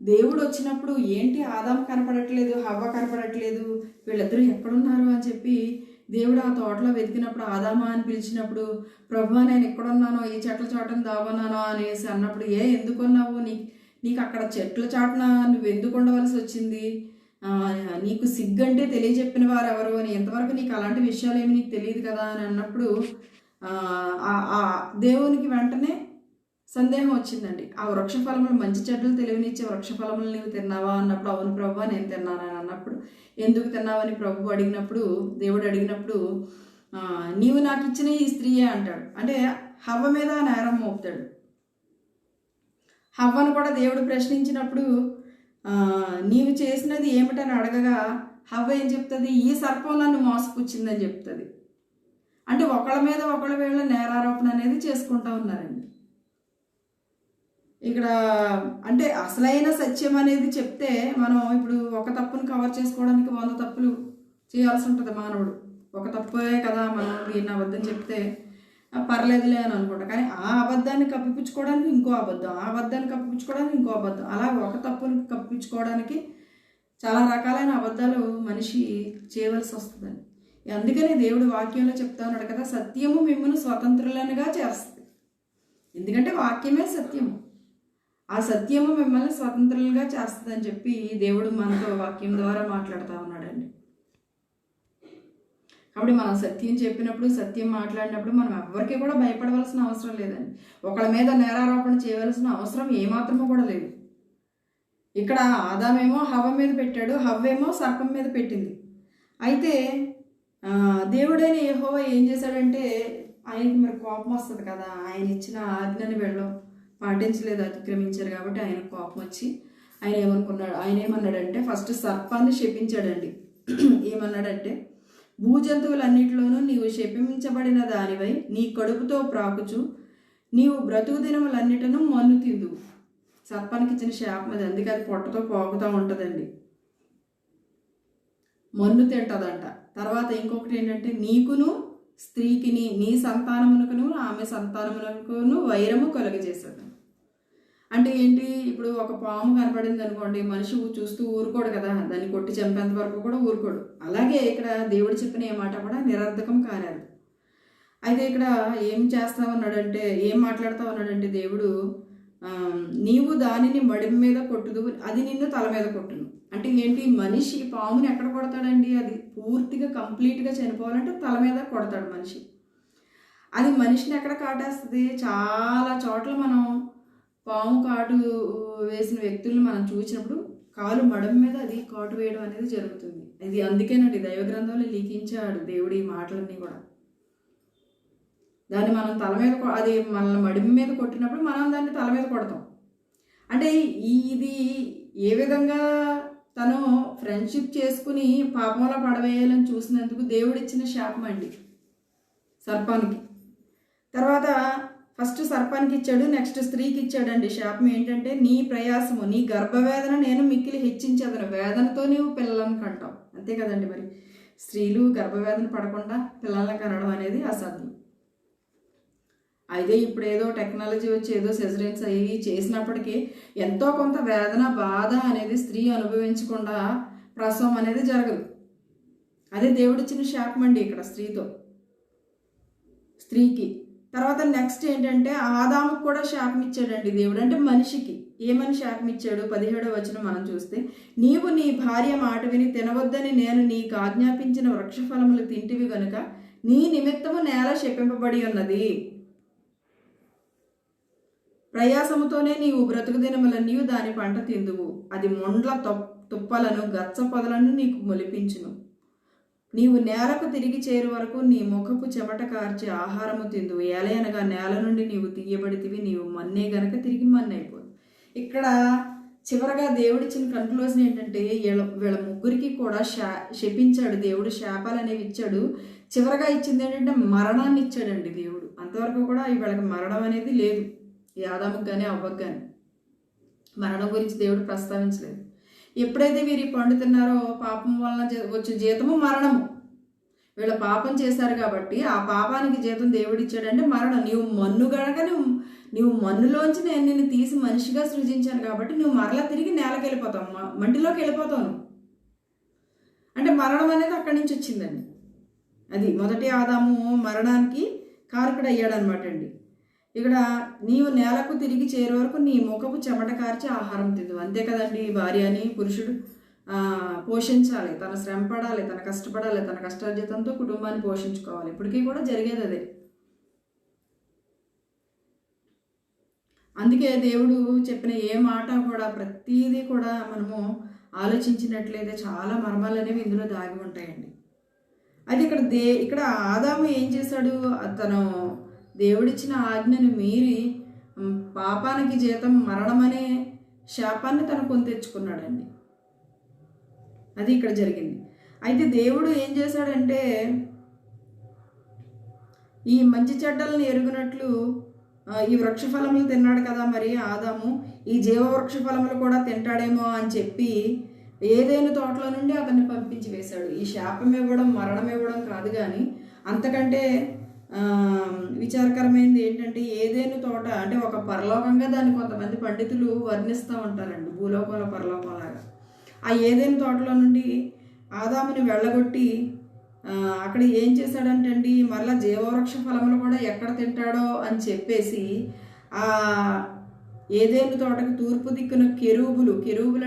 దేవుడు వచ్చినప్పుడు ఏంటి ఆదాము కనపడట్లేదు, హవ్వ కనపడట్లేదు, వీళ్ళిద్దరూ ఎక్కడున్నారు అని చెప్పి దేవుడు ఆ తోటలో వెతికినప్పుడు ఆదామా అని పిలిచినప్పుడు, ప్రభువా నేను ఎక్కడున్నానో, ఈ చెట్ల చాటున దాగున్నానో అనేసి అన్నప్పుడు, ఎందుకున్నావు, నీకు అక్కడ చెట్ల చాటున నువ్వు ఎందుకు ఉండవలసి వచ్చింది, నీకు సిగ్గంటే తెలియజెప్పిన వారు ఎవరు అని, ఎంతవరకు నీకు అలాంటి విషయాలు ఏమి నీకు తెలియదు కదా అని అన్నప్పుడు దేవునికి వెంటనే సందేహం వచ్చిందండి. ఆ వృక్ష ఫలములు మంచి చెడ్డలు తెలివినిచ్చే వృక్ష ఫలములు నీవు తిన్నావా అన్నప్పుడు, అవును ప్రభువా నేను తిన్నానని అన్నప్పుడు, ఎందుకు తిన్నావని ప్రభు అడిగినప్పుడు, దేవుడు అడిగినప్పుడు, నీవు నాకు ఇచ్చిన ఈ స్త్రీయే అంటాడు. అంటే హవ్వ మీద నేరం మోపుతాడు. హవ్వను కూడా దేవుడు ప్రశ్నించినప్పుడు నీవు చేసినది ఏమిటని అడగగా హవ్వ ఏం చెప్తుంది, ఈ సర్పం నన్ను మోసపుచ్చిందని చెప్తుంది. అంటే ఒకళ్ళ మీద ఒకళ్ళ వీళ్ళ నేరారోపణ అనేది చేసుకుంటా ఉన్నారండి. ఇక్కడ అంటే అసలైన సత్యం అనేది చెప్తే మనం ఇప్పుడు ఒక తప్పును కవర్ చేసుకోవడానికి 100 తప్పులు చేయాల్సి ఉంటుంది మానవుడు. ఒక తప్పే కదా మనం దీన్ని అబద్ధం చెప్తే పర్లేదులే అని అనుకుంటా. కానీ ఆ అబద్ధాన్ని కప్పిపుచ్చుకోవడానికి ఇంకో అబద్ధం, ఆ అబద్ధాన్ని కప్పిపుచ్చుకోవడానికి ఇంకో అబద్ధం, అలా ఒక తప్పుని కప్పించుకోవడానికి చాలా రకాలైన అబద్ధాలు మనిషి చేయవలసి వస్తుందని. అందుకనే దేవుడు వాక్యంలో చెప్తా ఉన్నాడు కదా, సత్యము మిమ్మల్ని స్వతంత్రులనుగా చేస్తుంది. ఎందుకంటే వాక్యమే సత్యము, ఆ సత్యము మిమ్మల్ని స్వతంత్రులుగా చేస్తుందని చెప్పి దేవుడు మనతో వాక్యం ద్వారా మాట్లాడుతూ ఉన్నాడండి. కాబట్టి మనం సత్యం చెప్పినప్పుడు, సత్యం మాట్లాడినప్పుడు మనం ఎవరికి కూడా భయపడవలసిన అవసరం లేదండి. ఒకళ్ళ మీద నేరారోపణ చేయవలసిన అవసరం ఏమాత్రమూ కూడా లేదు. ఇక్కడ ఆదామేమో హవ్వ మీద పెట్టాడు, హవ్వేమో సర్పం మీద పెట్టింది. అయితే దేవుడైన యెహోవా ఏం చేశాడంటే, ఆయనకి మరి కోపం వస్తుంది కదా, ఆయన ఇచ్చిన ఆజ్ఞని వెళ్ళం పాటించలేదు, అతిక్రమించారు కాబట్టి ఆయన కోపం వచ్చి ఆయన ఏమన్నాడంటే ఫస్ట్ సర్పాన్ని శపించాడండి. ఏమన్నాడంటే, భూజంతువులన్నిటిలోనూ నీవు శపించబడిన దానివై నీ కడుపుతో ప్రాకుచు నీవు బ్రతుకు దినములన్నిటను మన్ను తిందు. సర్పానికి ఇచ్చిన శాపం అది, అందుకే అది పొట్టతో పోగుతూ ఉంటుందండి, మన్ను తింటదంట. తర్వాత ఇంకొకటి ఏంటంటే, నీకును స్త్రీకిని నీ సంతానమునకును ఆమె సంతానమునకును వైరము కలుగజేసేది. అంటే ఏంటి, ఇప్పుడు ఒక పాము కనపడింది అనుకోండి, మనిషి చూస్తూ ఊరుకోడు కదా, దాన్ని కొట్టి చంపేంత వరకు కూడా ఊరుకోడు. అలాగే ఇక్కడ దేవుడు చెప్పిన ఏ మాట కూడా నిరర్థకం కాలేదు. అయితే ఇక్కడ ఏం చేస్తామన్నాడంటే, ఏం మాట్లాడుతూ ఉన్నాడంటే దేవుడు, నీవు దానిని మడి మీద కొట్టుదు, అది నిన్ను తల మీద కొట్టును. అంటే ఏంటి, మనిషి పాముని ఎక్కడ కొడతాడండి, అది పూర్తిగా కంప్లీట్గా చనిపోవాలంటే తల మీద కొడతాడు మనిషి. అది మనిషిని ఎక్కడ కాటేస్తుంది, చాలా చోట్ల మనం పాము కాటు వేసిన వ్యక్తులను మనం చూసినప్పుడు కాలు మడం మీద అది కాటు వేయడం అనేది జరుగుతుంది. ఇది అందుకేనండి దైవ గ్రంథంలో లిఖించాడు దేవుడు ఈ మాటలన్నీ కూడా. దాన్ని మనం తల మీద, అది మన మడిమి మీద కొట్టినప్పుడు మనం దాన్ని తల మీద కొడతాం. అంటే ఇది ఏ విధంగా తను ఫ్రెండ్షిప్ చేసుకుని పాపంలో పడవేయాలని చూసినందుకు దేవుడిచ్చిన శాపం అండి సర్పానికి. తర్వాత ఫస్ట్ సర్పానికి ఇచ్చాడు, నెక్స్ట్ స్త్రీకి ఇచ్చాడండి శాపం. ఏంటంటే నీ ప్రయాసము, నీ గర్భవేదన నేను మిక్కిలి హెచ్చించదను, వేదనతో నీవు పిల్లలను కంటావు. అంతే కదండి. మరి స్త్రీలు గర్భవేదన పడకుండా పిల్లలను కనడం అనేది అసాధ్యం. అయితే ఇప్పుడు ఏదో టెక్నాలజీ వచ్చి ఏదో సెజరియన్స్ అయ్యి చేసినప్పటికీ ఎంతో కొంత వేదన బాధ అనేది స్త్రీ అనుభవించకుండా ప్రసవం అనేది జరగదు. అదే దేవుడిచ్చిన శాపం అండి ఇక్కడ స్త్రీకి. తర్వాత నెక్స్ట్ ఏంటంటే ఆదాముకు కూడా శాపం ఇచ్చాడండి దేవుడు. అంటే మనిషికి ఏమని శాపం ఇచ్చాడు? 17వ వచనం మనం చూస్తే, నీవు నీ భార్య మాట విని తినవద్దని నేను నీకు ఆజ్ఞాపించిన వృక్షఫలములు తింటివి గనుక నీ నిమిత్తము నేల శపింపబడి ఉన్నది. ప్రయాసముతోనే నీవు బ్రతుకు దినములన్నీ దాని పంట తిందువు. అది మొండ్ల తుప్పలను గచ్చ పొదలను నీకు మొలిపించును. నీవు నేలకు తిరిగి చేరు వరకు నీ ముఖపు చెమట కార్చి ఆహారము తిందువు. ఏలయనగా నేల నుండి నీవు తీయబడితివి, నీవు మన్నే గనక తిరిగి మన్నైపోదు. ఇక్కడ చివరగా దేవుడిచ్చిన కన్క్లూజన్ ఏంటంటే వీళ్ళ ముగ్గురికి కూడా శపించాడు దేవుడు, శాపాలు అనేవి ఇచ్చాడు. చివరగా ఇచ్చింది ఏంటంటే మరణాన్ని ఇచ్చాడండి దేవుడు. అంతవరకు కూడా వీళ్ళకి మరణం అనేది లేదు. ఈ ఆదాముకు కానీ అవ్వకు కానీ మరణం గురించి దేవుడు ప్రస్తావించలేదు. ఎప్పుడైతే వీరు ఈ పండు తిన్నారో పాపం వలన వచ్చే జీతము మరణము. వీళ్ళ పాపం చేశారు కాబట్టి ఆ పాపానికి జీతం దేవుడిచ్చాడంటే మరణం. నీవు మన్ను గనక నీవు మన్నులోంచి నేను నిన్ను తీసి మనిషిగా సృజించాను కాబట్టి నువ్వు మరలా తిరిగి నేలకి వెళ్ళిపోతావు, మంటిలోకి వెళ్ళిపోతావు. అంటే మరణం అనేది అక్కడి నుంచి వచ్చిందండి. అది మొదటి ఆదాము మరణానికి కారకుడు అయ్యాడనమాట అండి. ఇక్కడ నీవు నేలకు తిరిగి చేరే వరకు నీ ముఖపు చెమట కార్చి ఆహారం తిందు. అంతే కదండి. భార్యని పురుషుడు పోషించాలి, తన శ్రమ పడాలి, తన కష్టపడాలి, తన కష్టార్జితంతో కుటుంబాన్ని పోషించుకోవాలి. ఇప్పటికీ కూడా జరిగేది అదే. అందుకే దేవుడు చెప్పిన ఏ మాట కూడా ప్రతిదీ కూడా మనము ఆలోచించినట్లయితే చాలా మర్మాలు అనేవి ఇందులో దాగి ఉంటాయండి. అది ఇక్కడ ఆదాము ఏం చేశాడు? తను దేవుడిచ్చిన ఆజ్ఞను మీరి పాపానికి జీతం మరణం అనే శాపాన్ని తను కొని తెచ్చుకున్నాడండి. అది ఇక్కడ జరిగింది. అయితే దేవుడు ఏం చేశాడంటే ఈ మంచి చెడ్డలను ఎరుగునట్లు ఈ వృక్షఫలములు తిన్నాడు కదా, మరి ఆదాము ఈ జీవవృక్ష ఫలములు కూడా తింటాడేమో అని చెప్పి ఏదైనా తోటలో నుండి అతన్ని పంపించి వేశాడు. ఈ శాపం ఇవ్వడం మరణం ఇవ్వడం కాదు, కానీ అంతకంటే విచారకరమైనది ఏంటంటే ఏదైనా తోట అంటే ఒక పరలోకంగా దాన్ని కొంతమంది పండితులు వర్ణిస్తూ ఉంటారండి, భూలోకంలో పరలోకంలాగా. ఆ ఏదైనా తోటలో నుండి ఆదాముని వెళ్ళగొట్టి అక్కడ ఏం చేశాడంటే అండి మరలా జీవవృక్ష ఫలములు కూడా ఎక్కడ తింటాడో అని చెప్పేసి ఆ ఏదైనా తోటకి తూర్పు దిక్కున కెరూబులు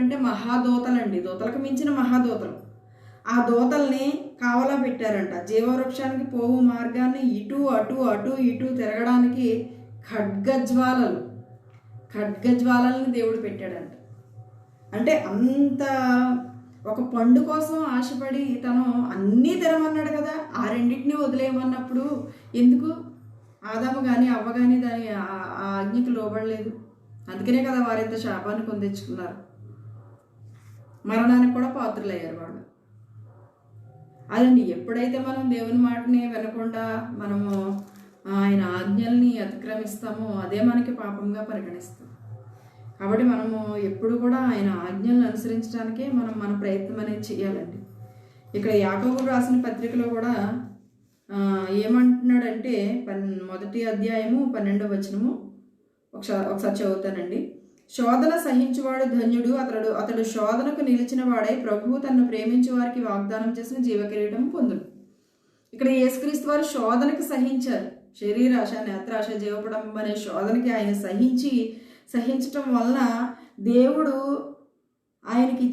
అంటే మహాదూతలండి, దూతలకు మించిన మహాదూతలు. ఆ దూతల్ని కావలా పెట్టారంట. జీవవృక్షానికి పోవు మార్గాన్ని ఇటు అటు అటు ఇటు తిరగడానికి ఖడ్గజ్వాలల్ని దేవుడు పెట్టాడంట. అంటే అంత ఒక పండు కోసం ఆశపడి తను అన్నీ తినమన్నాడు కదా, ఆ రెండింటినీ వదిలేయమన్నప్పుడు ఎందుకు ఆదాము కానీ అవ్వ కానీ దాని ఆ ఆజ్ఞకి లోబడలేదు. అందుకనే కదా వారింత శాపాన్ని కొని తెచ్చుకున్నారు, మరణానికి కూడా పాత్రలయ్యారు వాళ్ళు. అదండి, ఎప్పుడైతే మనం దేవుని మాటని వినకుండా మనము ఆయన ఆజ్ఞల్ని అతిక్రమిస్తామో అదే మనకి పాపంగా పరిగణిస్తాం. కాబట్టి మనము ఎప్పుడు కూడా ఆయన ఆజ్ఞలను అనుసరించడానికే మన ప్రయత్నం అనేది చేయాలండి. ఇక్కడ యాకోబు రాసిన పత్రికలో కూడా ఏమంటున్నాడంటే మొదటి అధ్యాయము 12వ వచనము ఒకసారి చదువుతానండి. శోధన సహించువాడు ధన్యుడు, అతడు శోధనకు నిలిచిన వాడై ప్రభువు తనను ప్రేమించే వారికి వాగ్దానం చేసిన జీవకిరీటం పొందును. ఇక్కడ యేసుక్రీస్తు వారు శోధనకు సహించారు. శరీరాశ, నేత్రాశ, జీవపడం అనే శోధనకి ఆయన సహించటం వలన దేవుడు ఆయనకి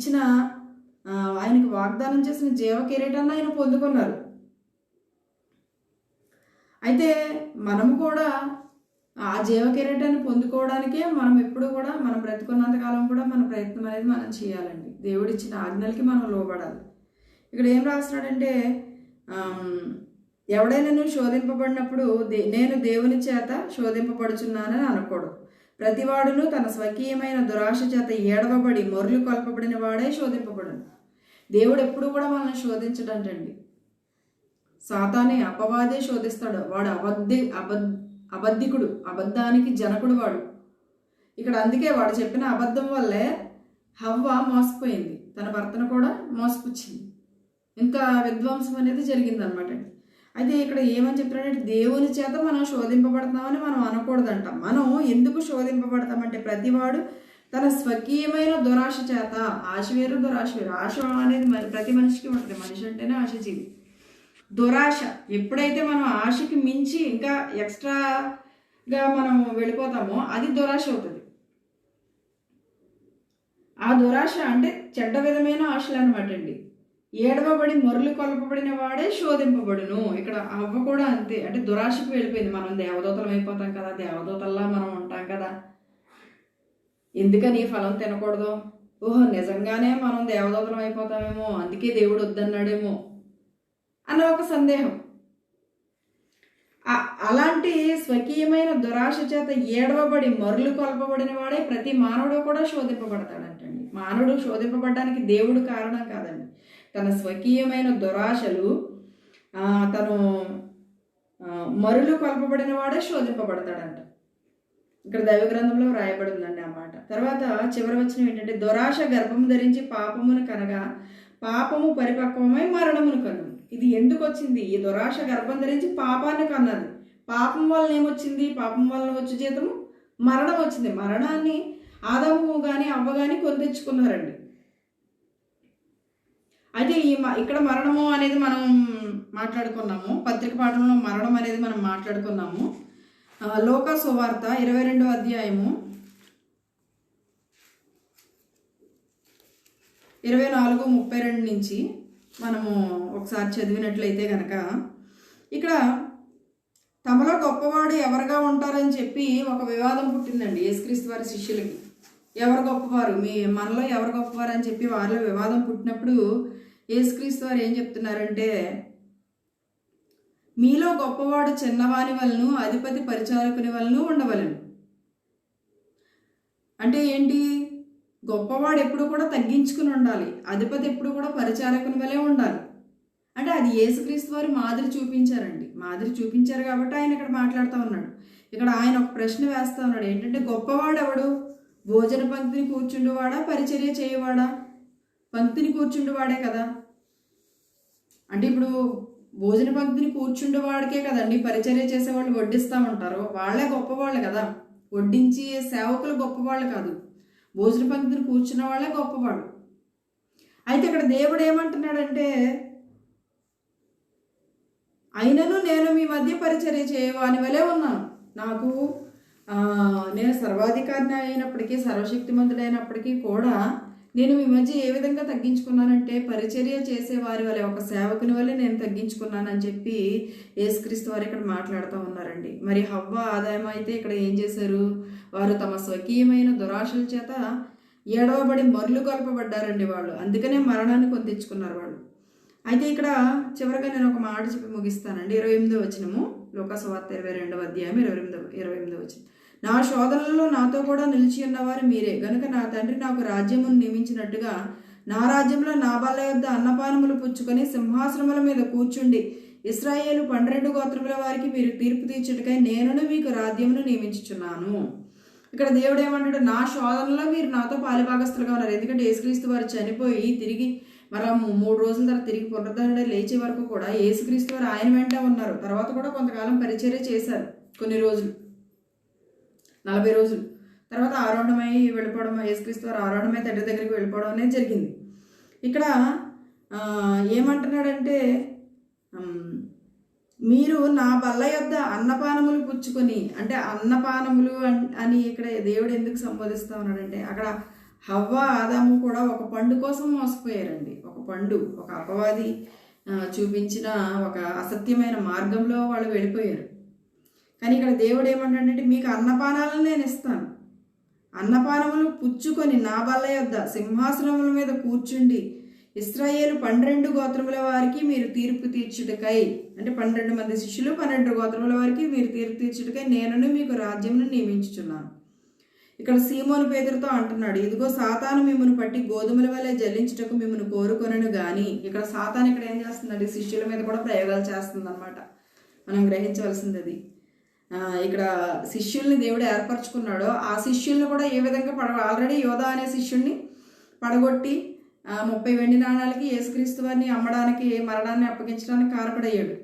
వాగ్దానం చేసిన జీవకిరీటాన్ని ఆయన పొందుకున్నారు. అయితే మనము కూడా ఆ జీవకిరీటాన్ని పొందుకోవడానికే మనం ఎప్పుడు కూడా మనం బ్రతుకున్నంతకాలం కూడా మన ప్రయత్నం అనేది మనం చేయాలండి. దేవుడిచ్చిన ఆజ్ఞలకి మనం లోబడాలి. ఇక్కడ ఏం రాస్తున్నాడంటే ఎవడైనా శోధింపబడినప్పుడు నేను దేవుని చేత శోధింపబడుచున్నానని అనకూడదు. ప్రతివాడును తన స్వకీయమైన దురాశ చేత ఏడవబడి మొర్లు కొల్పబడిన వాడే శోధింపబడును. దేవుడు ఎప్పుడు కూడా మనల్ని శోధించడంటండి. సాతానే, అపవాదే శోధిస్తాడు. వాడు అబద్ధికుడు, అబద్ధానికి జనకుడు వాడు. ఇక్కడ అందుకే వాడు చెప్పిన అబద్ధం వల్లే హవ్వ మోసపోయింది, తన భర్తను కూడా మోసపుచ్చింది. ఇంకా విధ్వంసం అనేది జరిగిందనమాట. అయితే ఇక్కడ ఏమని చెప్తున్నాడంటే దేవుని చేత మనం శోధింపబడతామని మనం అనకూడదంట. మనం ఎందుకు శోధింపబడతామంటే ప్రతివాడు తన స్వకీయమైన దురాశ చేత. ఆశ వేరు, దురాశ వేరు. ఆశ అనేది ప్రతి మనిషికి ఉంటుంది. మనిషి అంటేనే ఆశజీవి. దురాశ ఎప్పుడైతే మనం ఆశకి మించి ఇంకా ఎక్స్ట్రాగా మనం వెళ్ళిపోతామో అది దురాశ అవుతుంది. ఆ దురాశ అంటే చెడ్డ విధమైన ఆశలు అనమాట అండి. ఏడవబడి మొర్లు కొలపబడిన వాడే శోధింపబడును. ఇక్కడ అవ్వ కూడా అంతే. అంటే దురాశకు వెళ్ళిపోయింది. మనం దేవదూతలం అయిపోతాం కదా, దేవదూతల్లా మనం ఉంటాం కదా, ఎందుకని ఫలం తినకూడదు, ఓహో నిజంగానే మనం దేవదూతలం అయిపోతామేమో, అందుకే దేవుడు వద్దన్నాడేమో అన్న ఒక సందేహం. అలాంటి స్వకీయమైన దురాశ చేత ఏడవబడి మరులు కొల్పబడిన వాడే ప్రతి మానవుడు కూడా శోధింపబడతాడంటండి. మానవుడు శోధింపబడడానికి దేవుడు కారణం కాదండి. తన స్వకీయమైన దురాశలు తను మరులు కొల్పబడిన వాడే శోధింపబడతాడంట. ఇక్కడ దైవ గ్రంథంలో రాయబడి ఉందండి ఆ మాట. తర్వాత చివరి వచనం ఏంటంటే దురాశ గర్భము ధరించి పాపమును కనగా పాపము పరిపక్వమై మరణమును కను. ఇది ఎందుకు వచ్చింది? ఈ దురాశ గర్భం ధరించి పాపాన్ని కన్నది. పాపం వలన ఏమొచ్చింది? పాపం వలన వచ్చే జీతము మరణం వచ్చింది. మరణాన్ని ఆదాము కానీ అవ్వ కానీ కొని తెచ్చుకున్నారండి. అయితే ఇక్కడ మరణము అనేది మనం మాట్లాడుకున్నాము. పత్రిక పాఠంలో మరణం అనేది మనం మాట్లాడుకున్నాము. లోకా సువార్త 22వ అధ్యాయము 24-32 నుంచి మనము ఒకసారి చదివినట్లయితే కనుక ఇక్కడ తమలో గొప్పవాడు ఎవరుగా ఉంటారని చెప్పి ఒక వివాదం పుట్టిందండి యేసుక్రీస్తు వారి శిష్యులకి. ఎవరు గొప్పవారు, మనలో ఎవరు గొప్పవారు అని చెప్పి వారిలో వివాదం పుట్టినప్పుడు యేసుక్రీస్తు వారు ఏం చెప్తున్నారంటే, మీలో గొప్పవాడు చిన్నవాని వలన అధిపతి పరిచారకుని వలన ఉండవలను. అంటే ఏంటి? గొప్పవాడు ఎప్పుడు కూడా తగ్గించుకుని ఉండాలి, అధిపతి ఎప్పుడు కూడా పరిచారకుని వలె ఉండాలి. అంటే అది యేసుక్రీస్తు వారు మాదిరి చూపించారండి. మాదిరి చూపించారు కాబట్టి ఆయన ఇక్కడ మాట్లాడుతూ ఉన్నాడు. ఇక్కడ ఆయన ఒక ప్రశ్న వేస్తూ ఉన్నాడు. ఏంటంటే గొప్పవాడు ఎవడు? భోజన పంక్తిని కూర్చుండేవాడా, పరిచర్య చేయవాడా? పంక్తిని కూర్చుండేవాడే కదా. అంటే ఇప్పుడు భోజన పంక్తిని కూర్చుండేవాడికే కదండి పరిచర్య చేసేవాళ్ళు వడ్డిస్తూ ఉంటారు. వాళ్ళే గొప్పవాళ్ళు కదా. వడ్డించి సేవకులు గొప్పవాళ్ళు కాదు, భోజన పంక్తిని కూర్చున్న వాళ్ళే గొప్పవాళ్ళు. అయితే ఇక్కడ దేవుడు ఏమంటున్నాడంటే, అయినను నేను మీ మధ్య పరిచర్య చేయవాని వలె ఉన్నాను. నేను సర్వాధికారిని అయినప్పటికీ, సర్వశక్తిమంతుడైనప్పటికీ కూడా నేను మీ మధ్య ఏ విధంగా తగ్గించుకున్నానంటే పరిచర్య చేసే వారి వలె, ఒక సేవకుని వలె నేను తగ్గించుకున్నానని చెప్పి యేసుక్రీస్తు వారు ఇక్కడ మాట్లాడుతూ ఉన్నారండి. మరి హవ్వ ఆదాయం అయితే ఇక్కడ ఏం చేశారు? వారు తమ స్వకీయమైన దురాశల చేత ఏడవబడి మరులు కొల్పబడ్డారండి వాళ్ళు. అందుకనే మరణాన్ని కొని తెచ్చుకున్నారు వాళ్ళు. అయితే ఇక్కడ చివరిగా నేను ఒక మాట చెప్పి ముగిస్తానండి. 28వ వచనము, లోకా సువార్త 22వ అధ్యాయం 28వ వచనం. నా శోధనలలో నాతో కూడా నిలిచి ఉన్నవారు మీరే గనుక నా తండ్రి నాకు రాజ్యమును నియమించినట్టుగా నా రాజ్యంలో నా బల్ల యొద్ద అన్నపానములు పుచ్చుకొని సింహాసనముల మీద కూర్చుండి ఇశ్రాయేలు 12 గోత్రముల వారికి మీరు తీర్పు తీర్చుటకై నేనును మీకు రాజ్యమును నియమించుచున్నాను. ఇక్కడ దేవుడు ఏమంటాడు? నా శోధనలో మీరు నాతో పాలిభాగస్తులుగా ఉన్నారు. ఎందుకంటే యేసుక్రీస్తు వారు చనిపోయి తిరిగి మరలా 3 రోజుల తర్వాత తిరిగి పునరుద్ధరణ లేచే వరకు కూడా యేసుక్రీస్తు వారు ఆయన వెంట ఉన్నారు. తర్వాత కూడా కొంతకాలం పరిచర్య చేశారు, కొన్ని రోజులు, 40 రోజులు. తర్వాత ఆరోహణమై వెళ్ళిపోవడం, యేసుక్రీస్తు వారు ఆరోహణమై తండ్రి దగ్గరికి వెళ్ళిపోవడం అనేది జరిగింది. ఇక్కడ ఏమంటున్నాడంటే, మీరు నా బల్ల యొద్ద అన్నపానములు పుచ్చుకొని, అంటే అన్నపానములు అని ఇక్కడ దేవుడు ఎందుకు సంబోధిస్తూ ఉన్నాడంటే, అక్కడ హవ్వ ఆదాము కూడా ఒక పండు కోసం మోసపోయారండి. ఒక పండు, ఒక అపవాది చూపించిన ఒక అసత్యమైన మార్గంలో వాళ్ళు వెళ్ళిపోయారు. కానీ ఇక్కడ దేవుడు ఏమంటాడంటే, మీకు అన్నపానాలను నేను ఇస్తాను, అన్నపానములు పుచ్చుకొని నా బల్ల యొద్ద సింహాసనముల మీద కూర్చుండి ఇశ్రాయేలు 12 గోత్రముల వారికి మీరు తీర్పు తీర్చుటకై, అంటే 12 మంది శిష్యులు 12 గోత్రముల వారికి మీరు తీర్పు తీర్చుటకై నేనును మీకు రాజ్యమును నియమించుచున్నాను. ఇక్కడ సీమోను పేతురుతో అంటున్నాడు, ఇదిగో సాతాను మిమ్మల్ని పట్టి గోధుమల వలె జల్లించుటకు మిమ్మల్ని కోరుకొనను గాని. ఇక్కడ సాతాను ఇక్కడ ఏం చేస్తుందండి, శిష్యుల మీద కూడా ప్రయోగాలు చేస్తుంది అనమాట. మనం గ్రహించవలసింది అది. ఇక్కడ శిష్యుల్ని దేవుడు ఏర్పరచుకున్నాడో ఆ శిష్యుల్ని కూడా ఏ విధంగా ఆల్రెడీ యోధా అనే శిష్యుల్ని పడగొట్టి 30 వెండి నాణాలకి యేసుక్రీస్తు వారిని అమ్మడానికి, మరణాన్ని అప్పగించడానికి కారకుడయ్యాడు.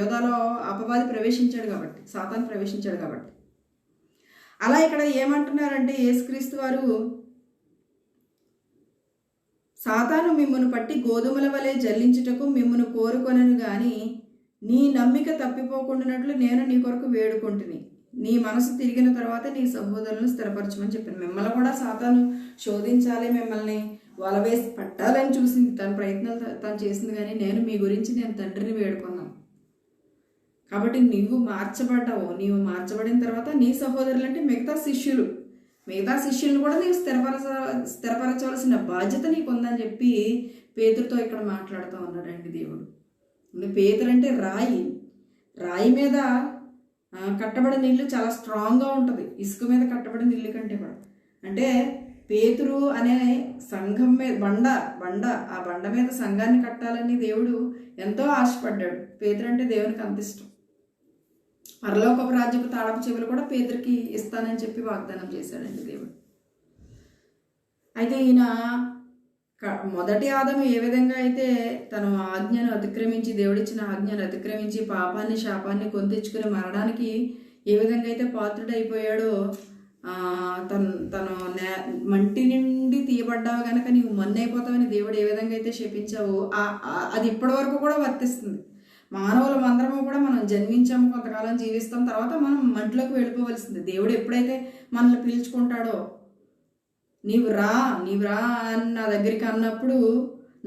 యోధాలో అపవాది ప్రవేశించాడు కాబట్టి, సాతాను ప్రవేశించాడు కాబట్టి. అలా ఇక్కడ ఏమంటున్నారంటే యేసుక్రీస్తు వారు, సాతాను మిమ్మును పట్టి గోధుమల వలె జల్లించుటకు మిమ్మును కోరుకొనను గాని నీ నమ్మిక తప్పిపోకుండానట్లు నేను నీ కొరకు వేడుకుంటుని. నీ మనసు తిరిగిన తర్వాత నీ సహోదరులను స్థిరపరచమని చెప్పాను. మిమ్మల్ని కూడా సాతాను శోధించాలి, మిమ్మల్ని వలవేసి పట్టాలని చూసింది, తన ప్రయత్నాలు తను చేసింది. కానీ నేను తండ్రిని వేడుకున్నాను కాబట్టి నీవు మార్చబడ్డావు. నీవు మార్చబడిన తర్వాత నీ సహోదరులు అంటే మిగతా శిష్యులను కూడా నీవు స్థిరపరచవలసిన బాధ్యత నీకు ఉందని చెప్పి పేతురుతో ఇక్కడ మాట్లాడుతూ ఉన్నాడండి దేవుడు. పేతురు అంటే రాయి మీద కట్టబడిన ఇల్లు చాలా స్ట్రాంగ్గా ఉంటుంది, ఇసుక మీద కట్టబడిన ఇల్లు కంటే కూడా. అంటే పేతురు అనే సంఘం మీద బండ ఆ బండ మీద సంఘాన్ని కట్టాలని దేవుడు ఎంతో ఆశపడ్డాడు. పేతురు అంటే దేవునికి అంత ఇష్టం. పరలోకపు రాజ్యపు తాళపు చెవులు కూడా పేతురికి ఇస్తానని చెప్పి వాగ్దానం చేశాడండి దేవుడు. అయితే ఈయన మొదటి ఆదాము ఏ విధంగా అయితే తన ఆజ్ఞను అతిక్రమించి, దేవుడిచ్చిన ఆజ్ఞను అతిక్రమించి పాపాన్ని శాపాన్ని కొని తెచ్చుకుని మరణానికి ఏ విధంగా అయితే పాత్రుడైపోయాడో, తను మంటి నుండి తీయబడ్డావు కనుక నీవు మన్నైపోతావని దేవుడు ఏ విధంగా అయితే శపించావో అది ఇప్పటి వరకు కూడా వర్తిస్తుంది. మానవులం అందరము కూడా మనం జన్మించాము, కొంతకాలం జీవిస్తాం, తర్వాత మనం మంటలోకి వెళ్ళిపోవలసింది. దేవుడు ఎప్పుడైతే మనల్ని పిలుచుకుంటాడో, నీవు రా నా దగ్గరికి అన్నప్పుడు,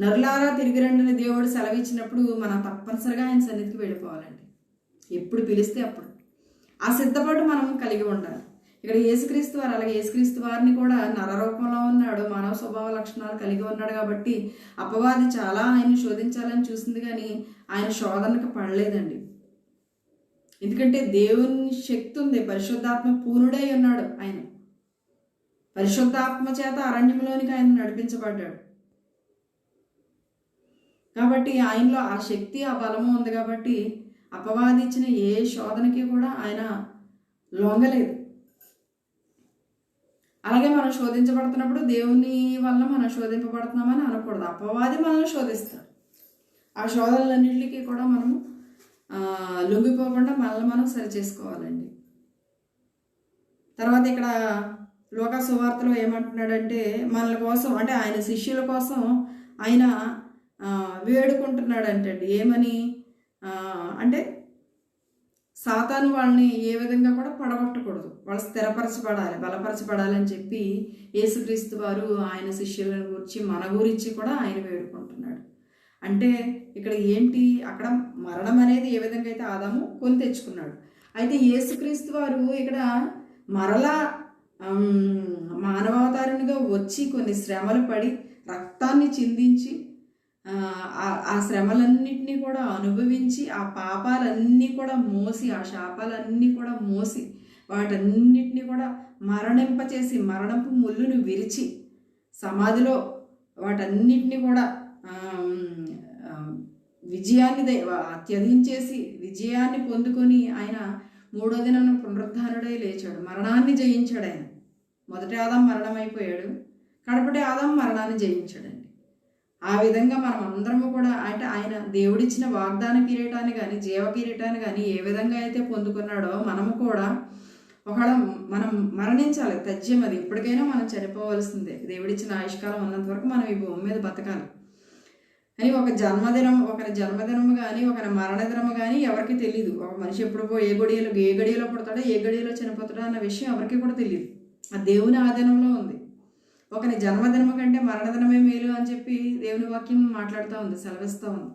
నరులారా తిరిగి రండి దేవుడు సెలవిచ్చినప్పుడు మనం తప్పనిసరిగా ఆయన సన్నిధికి వెళ్ళిపోవాలండి. ఎప్పుడు పిలిస్తే అప్పుడు ఆ సిద్ధపాటు మనం కలిగి ఉండాలి. ఇక్కడ యేసుక్రీస్తు వారు అలాగే యేసుక్రీస్తు వారిని కూడా నరరూపంలో ఉన్నాడు, మానవ స్వభావ లక్షణాలు కలిగి ఉన్నాడు కాబట్టి అపవాది చాలా ఆయన శోధించాలని చూసింది, కానీ ఆయన శోధనకు పడలేదండి. ఎందుకంటే దేవుని శక్తి ఉంది, పరిశుద్ధాత్మ పూర్ణుడై ఉన్నాడు. ఆయన పరిశుద్ధాత్మ చేత అరణ్యంలోనికి ఆయన నడిపించబడ్డాడు కాబట్టి ఆయనలో ఆ శక్తి ఆ బలము ఉంది కాబట్టి అపవాది ఇచ్చిన ఏ శోధనకి కూడా ఆయన లొంగలేదు. అలాగే మనం శోధించబడుతున్నప్పుడు దేవుని వల్ల మనం శోధింపబడుతున్నామని అనకూడదు. అపవాది మనల్ని శోధిస్తాడు. ఆ శోధనలన్నింటికి కూడా మనము లొంగిపోకుండా మనల్ని మనం సరి చేసుకోవాలండి. తర్వాత ఇక్కడ లోకా సువార్తలో ఏమంటున్నాడంటే మనల కోసం, అంటే ఆయన శిష్యుల కోసం ఆయన వేడుకుంటున్నాడు అంటండి. ఏమని అంటే సాతాను వాళ్ళని ఏ విధంగా కూడా పడగొట్టకూడదు, వాళ్ళు స్థిరపరచబడాలి, బలపరచబడాలి అని చెప్పి యేసుక్రీస్తు వారు ఆయన శిష్యులను గురించి మన గురించి కూడా ఆయన వేడుకుంటున్నాడు. అంటే ఇక్కడ ఏంటి, అక్కడ మరణం అనేది ఏ విధంగా అయితే ఆదాము కొని తెచ్చుకున్నాడు, అయితే యేసుక్రీస్తు వారు ఇక్కడ మరలా మానవావతారునిగా వచ్చి కొన్ని శ్రమలు పడి రక్తాన్ని చిందించి ఆ శ్రమలన్నింటినీ కూడా అనుభవించి ఆ పాపాలన్నీ కూడా మోసి ఆ శాపాలన్నీ కూడా మోసి వాటన్నిటినీ కూడా మరణింపచేసి మరణపు ముళ్ళును విరిచి సమాధిలో వాటన్నిటినీ కూడా విజయాన్ని అత్యధించేసి విజయాన్ని పొందుకొని ఆయన 3వ దినం పునరుద్ధానుడై లేచాడు, మరణాన్ని జయించాడు. ఆయన మొదటి ఆదాం మరణం అయిపోయాడు, కడపటి ఆదాం మరణాన్ని జయించాడండి. ఆ విధంగా మనం అందరము కూడా అంటే ఆయన దేవుడిచ్చిన వాగ్దాన కిరీటాన్ని కానీ జీవ కిరీటాన్ని కానీ ఏ విధంగా అయితే పొందుకున్నాడో మనము కూడా ఒకవేళ మనం మరణించాలి, తథ్యం అది. ఎప్పటికైనా మనం చనిపోవలసిందే. దేవుడిచ్చిన ఆయుష్కాలం ఉన్నంత వరకు మనం ఈ భూమి మీద బతకాలి. అని ఒకరి జన్మదినము కానీ ఒకరి మరణదినము కానీ ఎవరికి తెలియదు. ఒక మనిషి ఎప్పుడు ఏ గడియలో పుడతాడో ఏ గడియలో చనిపోతాడో అన్న విషయం ఎవరికి కూడా తెలియదు. ఆ దేవుని ఆధీనంలో ఉంది. ఒకరి జన్మదినము కంటే మరణదినమే మేలు అని చెప్పి దేవుని వాక్యం మాట్లాడుతూ ఉంది, సెలవిస్తూ ఉంది.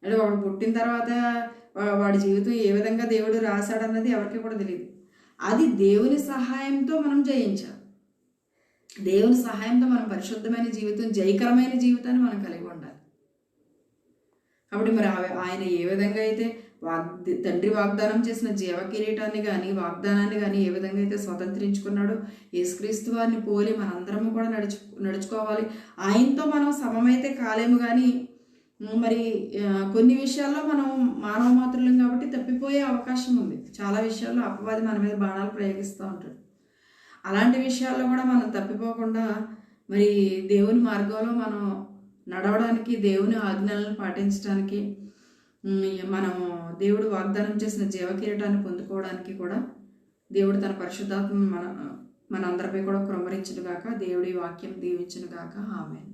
అంటే వాడు పుట్టిన తర్వాత వాడి జీవితం ఏ విధంగా దేవుడు రాశాడన్నది ఎవరికి కూడా తెలియదు. అది దేవుని సహాయంతో మనం జయించాలి. దేవుని సహాయంతో మనం పరిశుద్ధమైన జీవితం, జయకరమైన జీవితాన్ని మనం కలిగి ఉండాలి. కాబట్టి మరి ఆయన ఏ విధంగా అయితే తండ్రి వాగ్దానం చేసిన జీవ కిరీటాన్ని కానీ వాగ్దానాన్ని కానీ ఏ విధంగా అయితే స్వతంత్రించుకున్నాడో యేసుక్రీస్తు వారిని పోలి మనందరము కూడా నడుచుకోవాలి. ఆయనతో మనం సమమైతే కాలేము, కానీ మరి కొన్ని విషయాల్లో మనం మానవ మాతృలం కాబట్టి తప్పిపోయే అవకాశం ఉంది. చాలా విషయాల్లో అపవాది మన మీద బాణాలు ప్రయోగిస్తూ ఉంటాడు. అలాంటి విషయాల్లో కూడా మనం తప్పిపోకుండా మరి దేవుని మార్గంలో మనం నడవడానికి, దేవుని ఆజ్ఞలను పాటించడానికి, మనము దేవుడు వాగ్దానం చేసిన జీవ కిరీటాన్ని పొందుకోవడానికి కూడా దేవుడు తన పరిశుద్ధాత్మను మనందరిపై కూడా కుమ్మరించును గాక. దేవుడి వాక్యం దీవించును గాక. ఆమేన్.